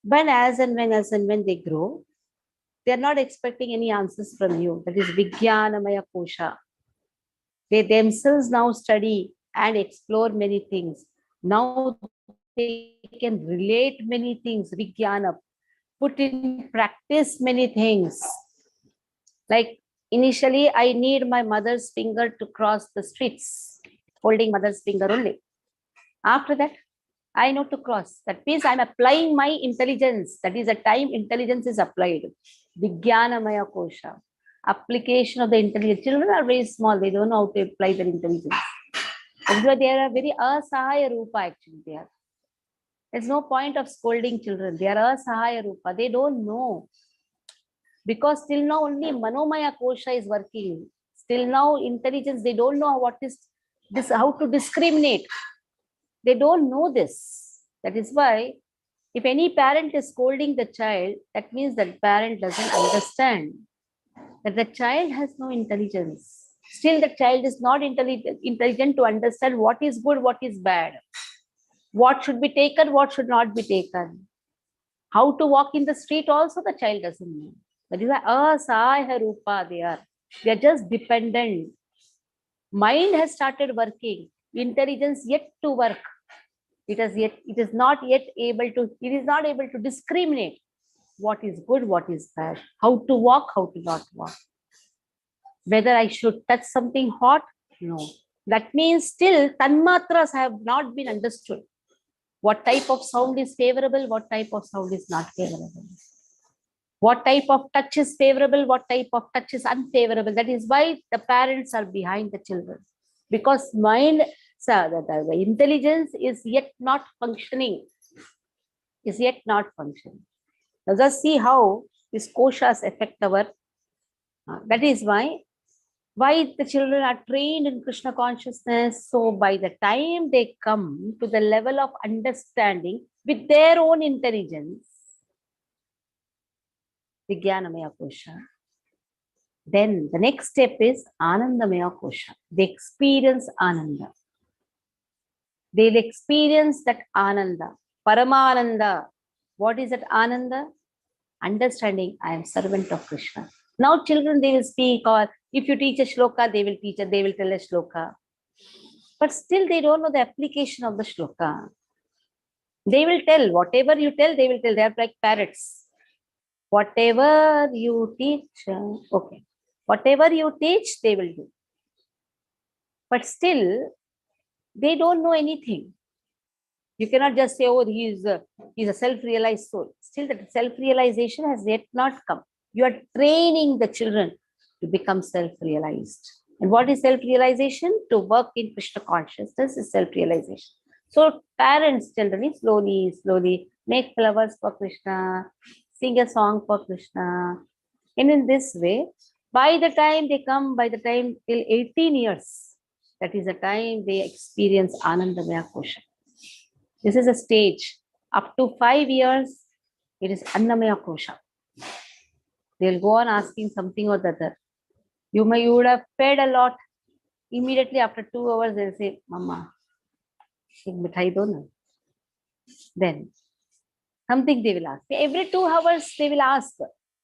But as and when they grow, they are not expecting any answers from you. That is Vijnanamaya Kosha. They themselves now study and explore many things. Now they can relate many things, Vijnana, put in practice many things. Like initially, I need my mother's finger to cross the streets, holding mother's finger only. After that, I know to cross. That means I'm applying my intelligence. That is the time intelligence is applied. Vijnanamaya Kosha. Application of the intelligence. Children are very small. They don't know how to apply their intelligence. That's why they are very asahaya rupa actually. They are. There's no point of scolding children. They are asahaya rupa. They don't know. Because till now only Manomaya Kosha is working. Still now intelligence, they don't know what is this, how to discriminate. They don't know this. That is why if any parent is scolding the child, that means that parent doesn't understand that the child has no intelligence. Still the child is not intelligent to understand what is good, what is bad. What should be taken, what should not be taken. How to walk in the street also the child doesn't know. That is why asahaya rupa they are. They are just dependent. Mind has started working. Intelligence yet to work. It is not yet able to discriminate what is good, what is bad, how to walk, how to not walk. Whether I should touch something hot? No. That means still tanmatras have not been understood. What type of sound is favorable, what type of sound is not favorable. What type of touch is favorable, what type of touch is unfavorable. That is why the parents are behind the children. Because mind, the intelligence is yet not functioning. Now just see how these koshas affect our, that is why the children are trained in Krishna consciousness. So by the time they come to the level of understanding with their own intelligence, Vijnanamaya Kosha, then the next step is Anandamaya Kosha. They experience Ananda. They'll experience that Ananda, Paramananda. What is that Ananda? Understanding I am servant of Krishna. Now children, they will speak, or if you teach a shloka, they will tell a shloka. But still they don't know the application of the shloka. They will tell, whatever you tell, they will tell. They are like parrots. Whatever you teach, okay. Whatever you teach, they will do. But still, they don't know anything. You cannot just say, oh, he's a self-realized soul. Still, that self-realization has yet not come. You are training the children to become self-realized. And what is self-realization? To work in Krishna consciousness is self-realization. So parents generally slowly make flowers for Krishna, sing a song for Krishna. And in this way, by the time till 18 years, that is the time they experience Anandamaya Kosha. This is a stage. Up to 5 years, it is Annamaya Kosha. They'll go on asking something or the other. You would have fed a lot. Immediately after 2 hours, they'll say, Mama, ek mithai do na. Then something they will ask. Every 2 hours, they will ask.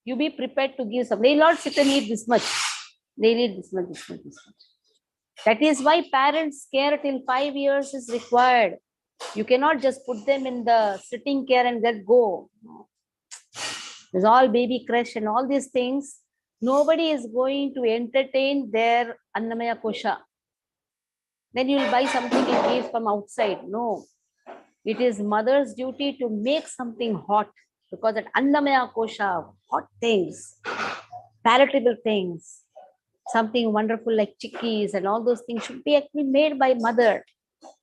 You be prepared to give some. They will not sit and eat this much. They need this much. That is why parents' care till 5 years is required. You cannot just put them in the sitting care and let go. There's all baby crush and all these things. Nobody is going to entertain their Annamaya Kosha. Then you will buy something and give from outside. No. It is mother's duty to make something hot, because that Annamaya Kosha, hot things, palatable things, something wonderful like chickpeas and all those things should be actually made by mother.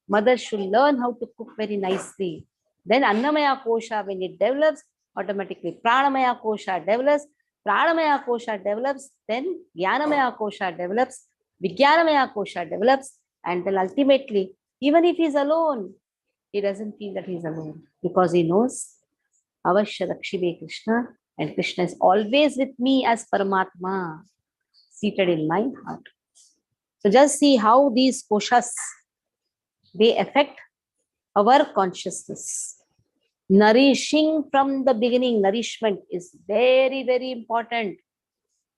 Mother should learn how to cook very nicely. Then Annamaya Kosha, when it develops, automatically Pranamaya Kosha develops. Pranamaya Kosha develops, then Jnanamaya Kosha develops, Vijnanamaya Kosha develops, and then ultimately, even if he's alone, he doesn't feel that he's alone, because he knows Avashya Dakshive Krishna, and Krishna is always with me as Paramatma, seated in my heart. So just see how these koshas, they affect our consciousness. Nourishing from the beginning, nourishment is very, very important.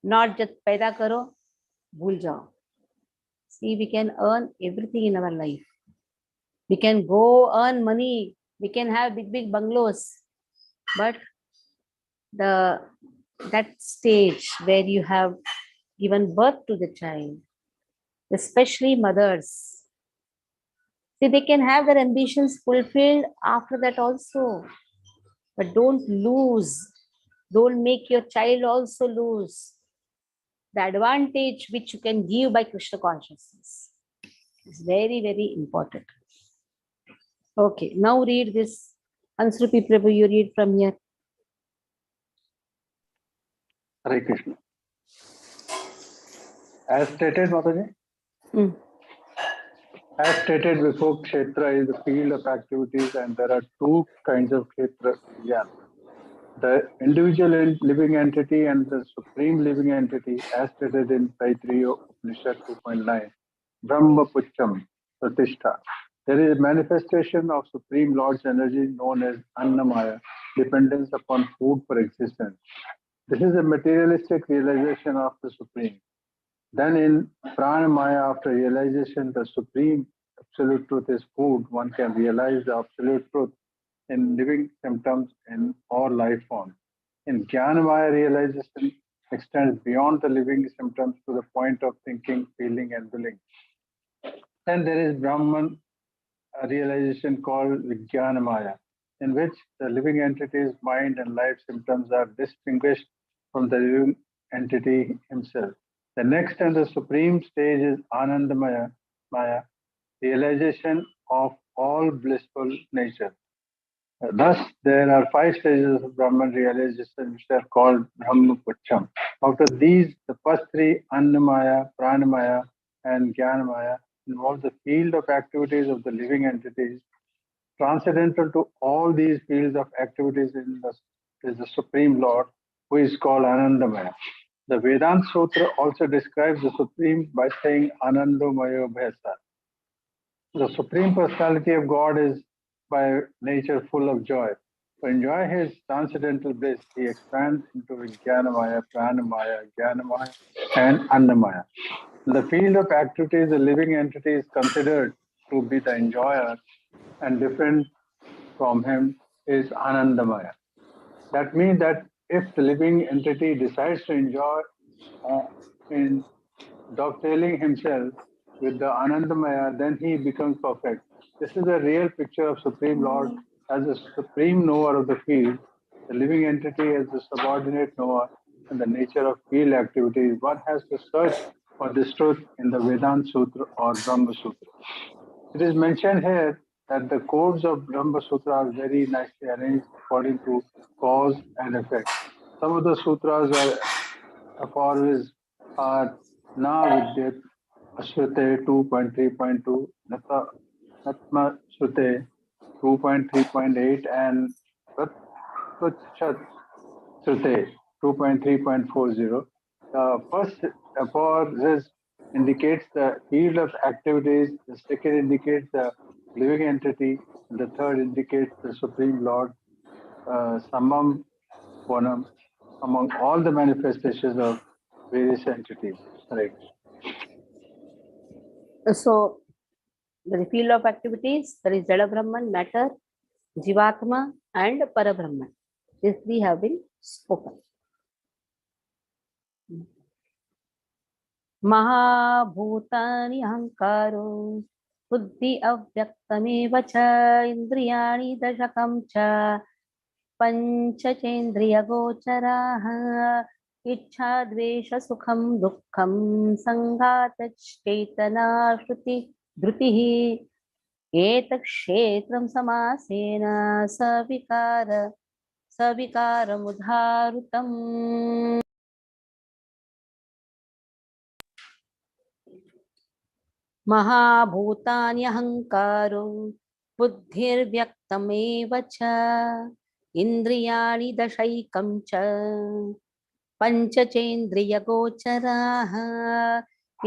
Not just paida karo, bhul jao. See, we can earn everything in our life. We can go earn money. We can have big, big bungalows. But that stage where you have given birth to the child, especially mothers, see, they can have their ambitions fulfilled after that also. But don't make your child also lose the advantage which you can give by Krishna consciousness. It's very, very important. Okay, now read this. Ansrupi Prabhu, you read from here. Hare Krishna. As stated, Mataji, as stated before, Kshetra is the field of activities, and there are two kinds of Kshetra. Yeah. The individual living entity and the supreme living entity, as stated in Taittiriya Upanishad 2.9, Brahma Pucham Pratishtha. There is a manifestation of Supreme Lord's energy known as Annamaya, dependence upon food for existence. This is a materialistic realization of the Supreme. Then in Pranamaya, after realization, the Supreme Absolute Truth is food, one can realize the Absolute Truth in living symptoms in all life forms. In Jnanamaya, realization extends beyond the living symptoms to the point of thinking, feeling, and willing. Then there is Brahman realization called Vijnanamaya, in which the living entity's mind and life symptoms are distinguished from the living entity himself. The next and the supreme stage is Anandamaya, Maya, realization of all blissful nature. Thus, there are 5 stages of Brahman realization which are called Brahmaputcham. After these, the first 3, Annamaya, Pranamaya, and Jnanamaya, involve the field of activities of the living entities. Transcendental to all these fields of activities is the Supreme Lord, who is called Anandamaya. The Vedanta Sutra also describes the Supreme by saying Anandamaya Bhesa. The Supreme Personality of God is by nature full of joy. To enjoy his transcendental bliss, he expands into Vijnanamaya, Pranamaya, Jnanamaya, and Annamaya. In the field of activities, the living entity is considered to be the enjoyer, and different from him is Anandamaya. That means that if the living entity decides to enjoy in dovetailing himself with the Anandamaya, then he becomes perfect. This is a real picture of Supreme Lord as the supreme knower of the field, the living entity as the subordinate knower, and the nature of field activities. One has to search for this truth in the Vedanta Sutra or Brahma Sutra. It is mentioned here that the codes of Brahma Sutra are very nicely arranged according to cause and effect. Some of the sutras are Na Vidyat Ashrute 2.3.2, Natma Shrute 2.3.8, and Pratchat Shrute 2.3.40. The first aphorism indicates the field of activities, the second indicates the living entity, and the third indicates the Supreme Lord, Samam Bonam, among all the manifestations of various entities. Right. So, the field of activities, there is Jada Brahman, matter, Jivatma, and Parabrahman. These 3 have been spoken. महाभूतानि अहंकारो बुद्धि अव्यक्तमेव च इंद्रियाणि दशकं च पंचचेन्द्रियगोचराः इच्छा द्वेष सुखं दुःखं संघातश्चेतना श्रुति धृतिः एतक्षेत्रं समासेन सविकारमुदाहृतम् महाभूतानि अहंकारो बुद्धिर्व्यक्तमेव च इंद्रियाणि दशैकं च पंचचेन्द्रियगोचराः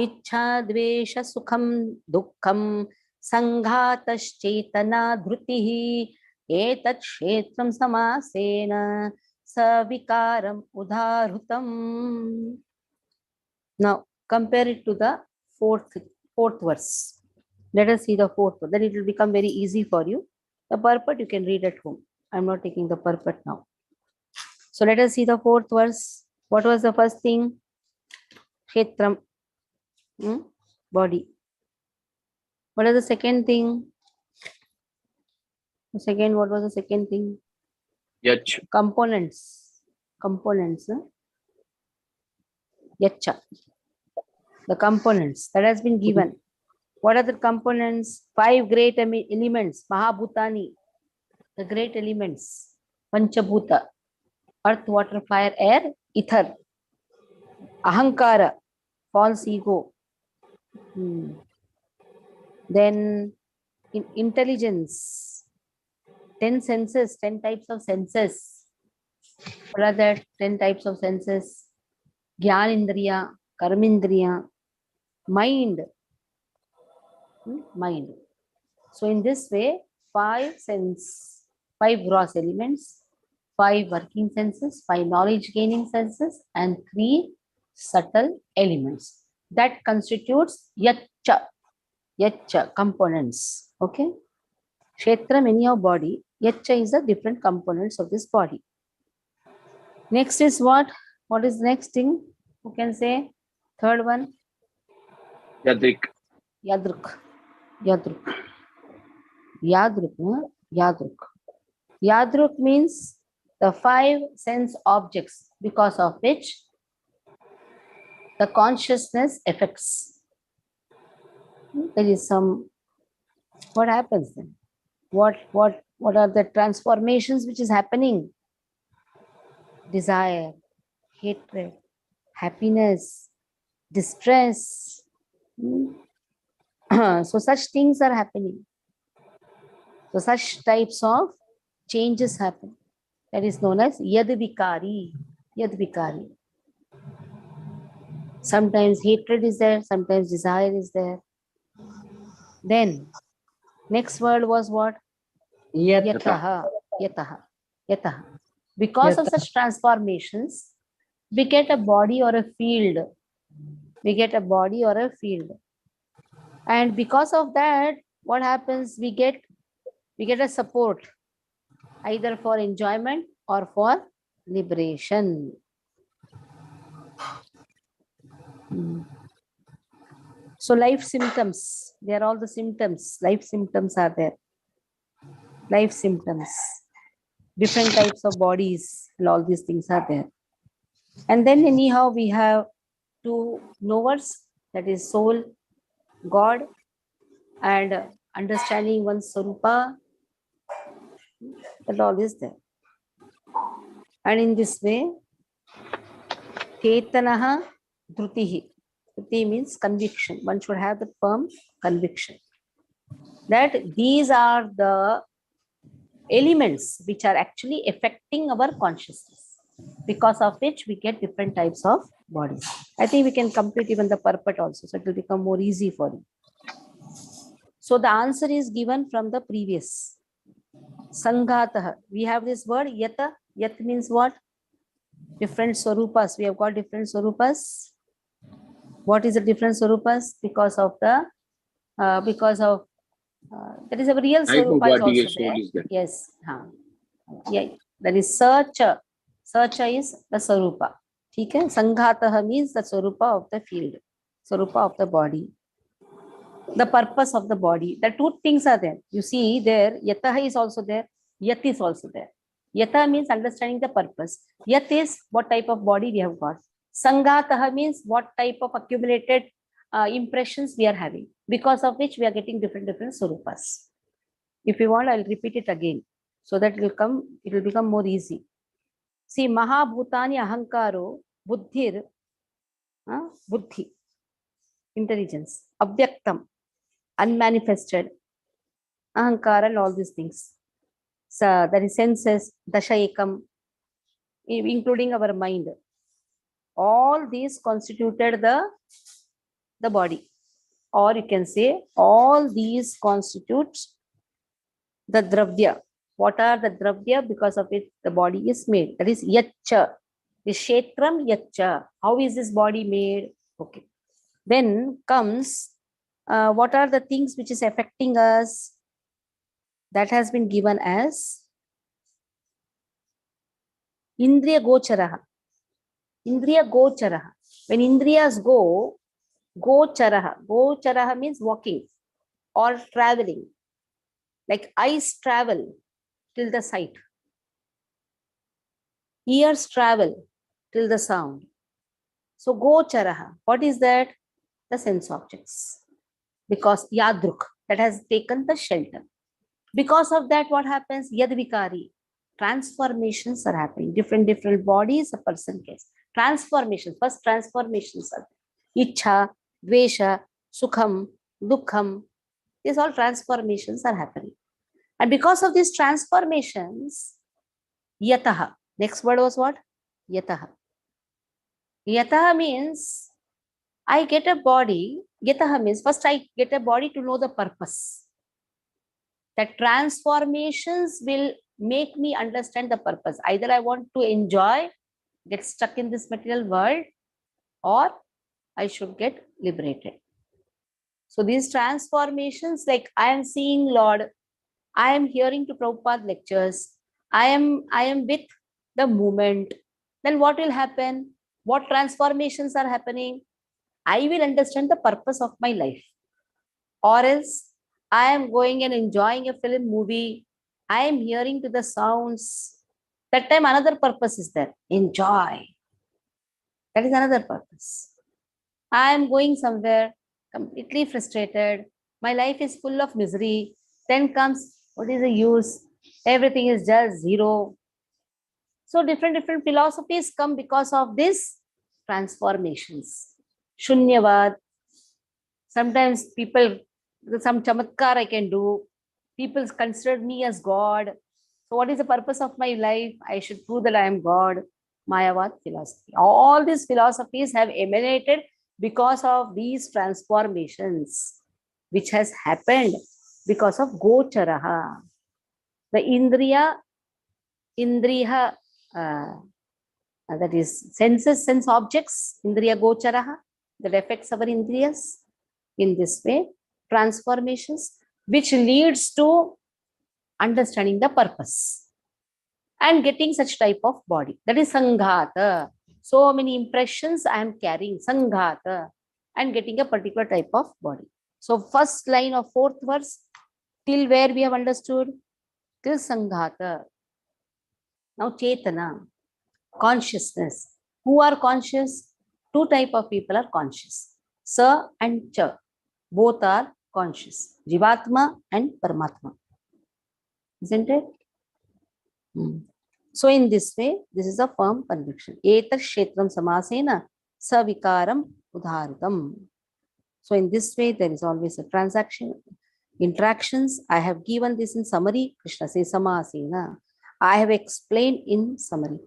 इच्छा द्वेष सुखं दुःखं संघातश्चेतना धृतिः एतत् क्षेत्रं समासेन सविकारम् उदाहृतम्. Now compare it to the fourth verse. Let us see the fourth verse. Then it will become very easy for you. The purport you can read at home. I'm not taking the purport now. So let us see the fourth verse. What was the first thing? Kshetram. Body. What is the second thing? What was the second thing? Yach. Components. Yacha. The components that has been given. What are the components? 5 great elements. Mahabhutani. The great elements. Panchabhuta. Earth, water, fire, air, ether. Ahankara. False ego. Then intelligence. 10 senses. 10 types of senses. What are that? 10 types of senses. Gyanindriya. Karmindriya. Mind. So in this way, 5 gross elements, 5 working senses, 5 knowledge gaining senses, and 3 subtle elements. That constitutes Yaccha components. Okay. Kshetra, many of body. Yaccha is the different components of this body. Next is what? What is the next thing? Who can say? Third one? Yadrik. Yadruk. Yadruk. Yadruk. Yadruk. Yadruk means the 5 sense objects because of which the consciousness affects. There is some, what happens then? What are the transformations which is happening? Desire, hatred, happiness, distress. So such things are happening. So such types of changes happen. That is known as yadvikari. Yadvikari. Sometimes hatred is there, sometimes desire is there. Then next word was what? Yataha. Yataha. Yataha. Because of such transformations, we get a body or a field. We get a body or a field. And because of that, what happens? We get a support, either for enjoyment or for liberation. So life symptoms, they are all the symptoms. Life symptoms are there. Life symptoms. Different types of bodies and all these things are there. And then anyhow, we have 2 knowers, that is soul, God, and understanding one's Sarupa. That all is there. And in this way, Ketanaha Drutihi. Dhruti means conviction. One should have the firm conviction that these are the elements which are actually affecting our consciousness, because of which we get different types of bodies. I think we can complete even the purport also, so it will become more easy for you. So the answer is given from the previous. Sanghatah. We have this word yata. Yat means what? Different swarupas. We have got different swarupas. What is the different swarupas? Because of the that is a real Type of swarupa is body also is soul there. is there. Yes. Yeah. That is Sacha. Sacha is the swarupa. Okay? Sanghatah means the swarupa of the field. Swarupa of the body. The purpose of the body. The 2 things are there. You see there, Yataha is also there. Yat is also there. Yata means understanding the purpose. Yat is what type of body we have got. Sanghatah means what type of accumulated impressions we are having, because of which we are getting different swarupas. If you want, I'll repeat it again so that it will become more easy. See, Mahabhutani Ahankaro, Buddhir, Buddhi, intelligence, Avyaktam, unmanifested, Ahankara, and all these things. So that is senses, Dashayekam, including our mind. All these constituted the body. Or you can say all these constitutes the dravya. What are the dravya? Because of it, the body is made. That is yaccha. The kshetram yaccha. How is this body made? Okay. Then comes what are the things which is affecting us? That has been given as Indriya Gocharaha. Indriya Gocharaha. When Indriyas go, Gocharaha. Gocharaha means walking or traveling. Like eyes travel till the sight. Ears travel till the sound. So Gocharaha. What is that? The sense objects. Because Yadruk, that has taken the shelter. Because of that, what happens? Yadvikari. Transformations are happening. Different bodies a person gets. Transformations. First transformations are there. Ichha, Dvesha, Sukham, Dukkham. These all transformations are happening. And because of these transformations, Yataha. Next word was what? Yataha. Yataha means I get a body. Yataha means first I get a body to know the purpose. That transformations will make me understand the purpose. Either I want to enjoy, get stuck in this material world, or I should get liberated. So these transformations, like I am seeing Lord, I am hearing to Prabhupada lectures, I am with the movement, then what will happen? What transformations are happening? I will understand the purpose of my life. Or else I am going and enjoying a film movie, I am hearing to the sounds. That time another purpose is there. Enjoy. That is another purpose. I am going somewhere completely frustrated. My life is full of misery. Then comes, what is the use? Everything is just zero. So different philosophies come because of these transformations. Shunyavad. Sometimes people, some chamatkar I can do. People consider me as God. So what is the purpose of my life? I should prove that I am God. Mayavad philosophy. All these philosophies have emanated because of these transformations, which has happened because of gocharaha. The indriya, that is senses, sense objects, indriya gocharaha, that affects our indriyas. In this way, transformations, which leads to understanding the purpose and getting such type of body. That is sanghata. So many impressions I am carrying, sanghata, and getting a particular type of body. So first line of fourth verse, till where we have understood? Till sanghata. Now chetana, consciousness. Who are conscious? Two type of people are conscious. Sa and cha. Both are conscious. Jivatma and Paramatma. Isn't it? So in this way, this is a firm conviction. Etat kshetram samasena savikaram udharitam. So in this way, there is always a interactions. I have given this in summary. Krishna says samasena. I have explained in summary.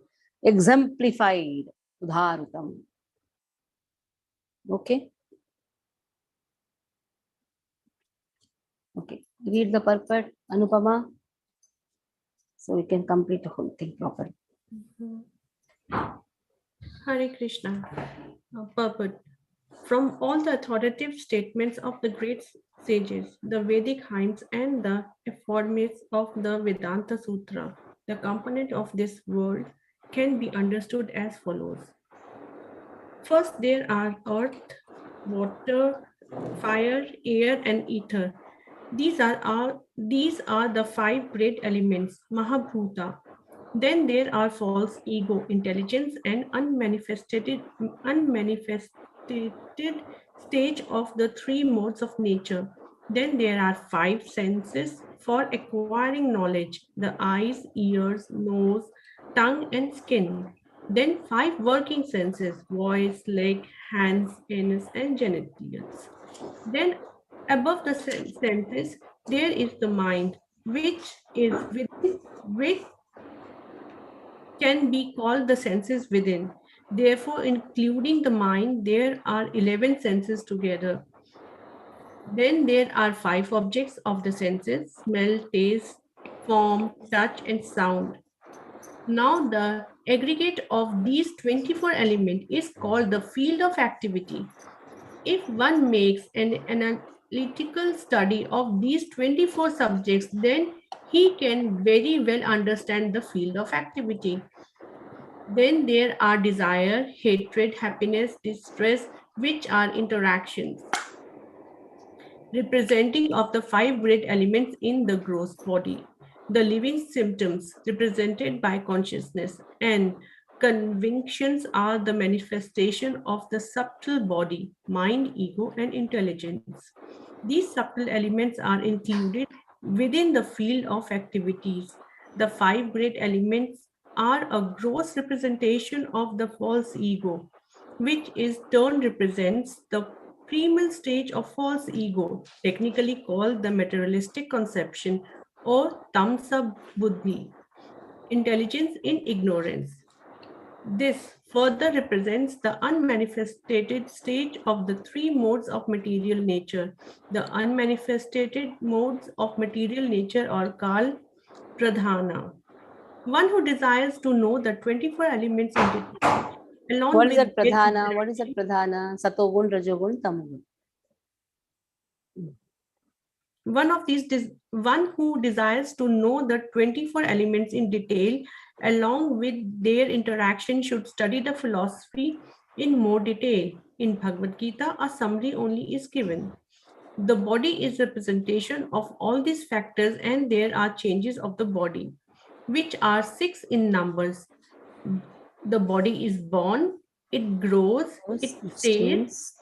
Exemplified udharitam. Okay. Okay. Read the purport, Anupama. So we can complete the whole thing properly. Hare Krishna. Purport. From all the authoritative statements of the great sages, the Vedic hymns, and the aforementioned of the Vedanta Sutra, the component of this world can be understood as follows. First, there are earth, water, fire, air, and ether. These are the five great elements, Mahabhuta. Then there are false ego, intelligence, and unmanifested stage of the three modes of nature. Then there are five senses for acquiring knowledge, the eyes, ears, nose, tongue, and skin. Then five working senses, voice, leg, hands, anus, and genitals. Then above the senses, there is the mind, which can be called the senses within. Therefore, including the mind, there are 11 senses together. Then there are five objects of the senses: smell, taste, form, touch, and sound. Now, the aggregate of these 24 elements is called the field of activity. If one makes an analytical study of these 24 subjects, then he can very well understand the field of activity. Then there are desire, hatred, happiness, distress, which are interactions representing of the five great elements in the gross body. The living symptoms represented by consciousness and convictions are the manifestation of the subtle body, mind, ego, and intelligence. These subtle elements are included within the field of activities. The five great elements are a gross representation of the false ego, which is turn represents the primal stage of false ego, technically called the materialistic conception or tamsa buddhi, intelligence in ignorance. This further represents the unmanifested stage of the three modes of material nature. The unmanifested modes of material nature are called pradhana. One who desires to know the 24 elements in detail, along What is with that their pradhana? What is that pradhana? Satogun, Rajogun, Tamogun. one who desires to know the 24 elements in detail along with their interaction should study the philosophy in more detail. In Bhagavad Gita, a summary only is given. The body is representation of all these factors, and there are changes of the body, which are 6 in numbers. The body is born, it grows, it stays,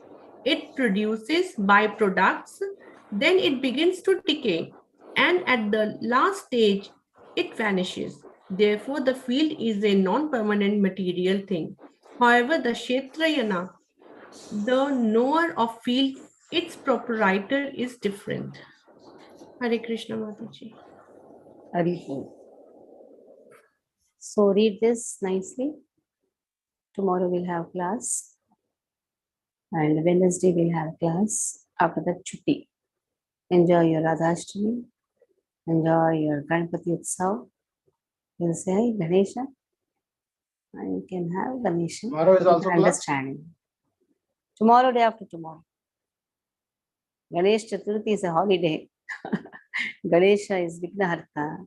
it produces byproducts, then it begins to decay, and at the last stage, it vanishes. Therefore, the field is a non-permanent material thing. However, the Kshetrayana, the knower of field, its proprietor is different. Hare Krishna Mataji. Haribo. So read this nicely. Tomorrow we'll have class. And Wednesday we'll have class. After that, chutti. Enjoy your Radhashtami. Enjoy your Ganpati Utsav. You'll say Ganesha. And you can have Ganesha. Tomorrow is with also class? understanding. Tomorrow, day after tomorrow. Ganesh Chaturthi is a holiday. Ganesha is Vignaharta.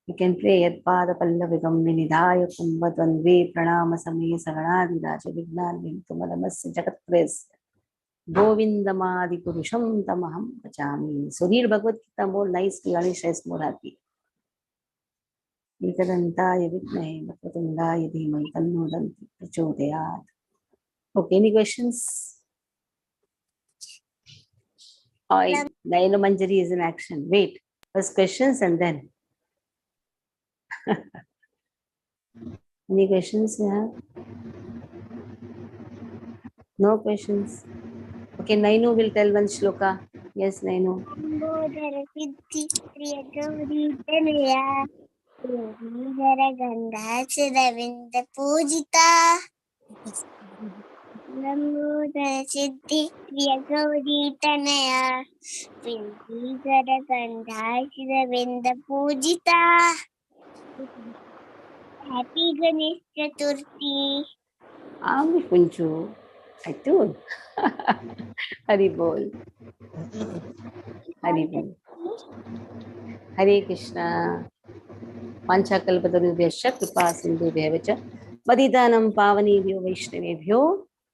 You can pray Yad Pada Pallavigam Vinidhaya Kumbhadvanve Pranama Same Saganadi Raja Vignan Vintumadamasya Jagatpres Govindamadi Purusham Tamaham Pachami. So read Bhagavad Gita more nicely. Ganesha is more happy. Ekadantaya Vignahe Bhakvatundaya Dhimai Tanno Danti Prachodayat. Okay, any questions? Naino Manjari is in action. Wait, first questions and then. Any questions you have? No questions. Okay, Nainu will tell one shloka. Yes, Nainu. Pujita Lambodara Siddhi Priya Gauri Tanaya Vindhara Gandha Shiravinda Pujita. Happy Ganesh Chaturthi. Ami Punchu. I told. Hari Bol. Hari Bol. Hare Krishna. Panchakalpatarubhyascha kripa sindhubhya vacha Paditanam pavanebhyo vaishnavebhyo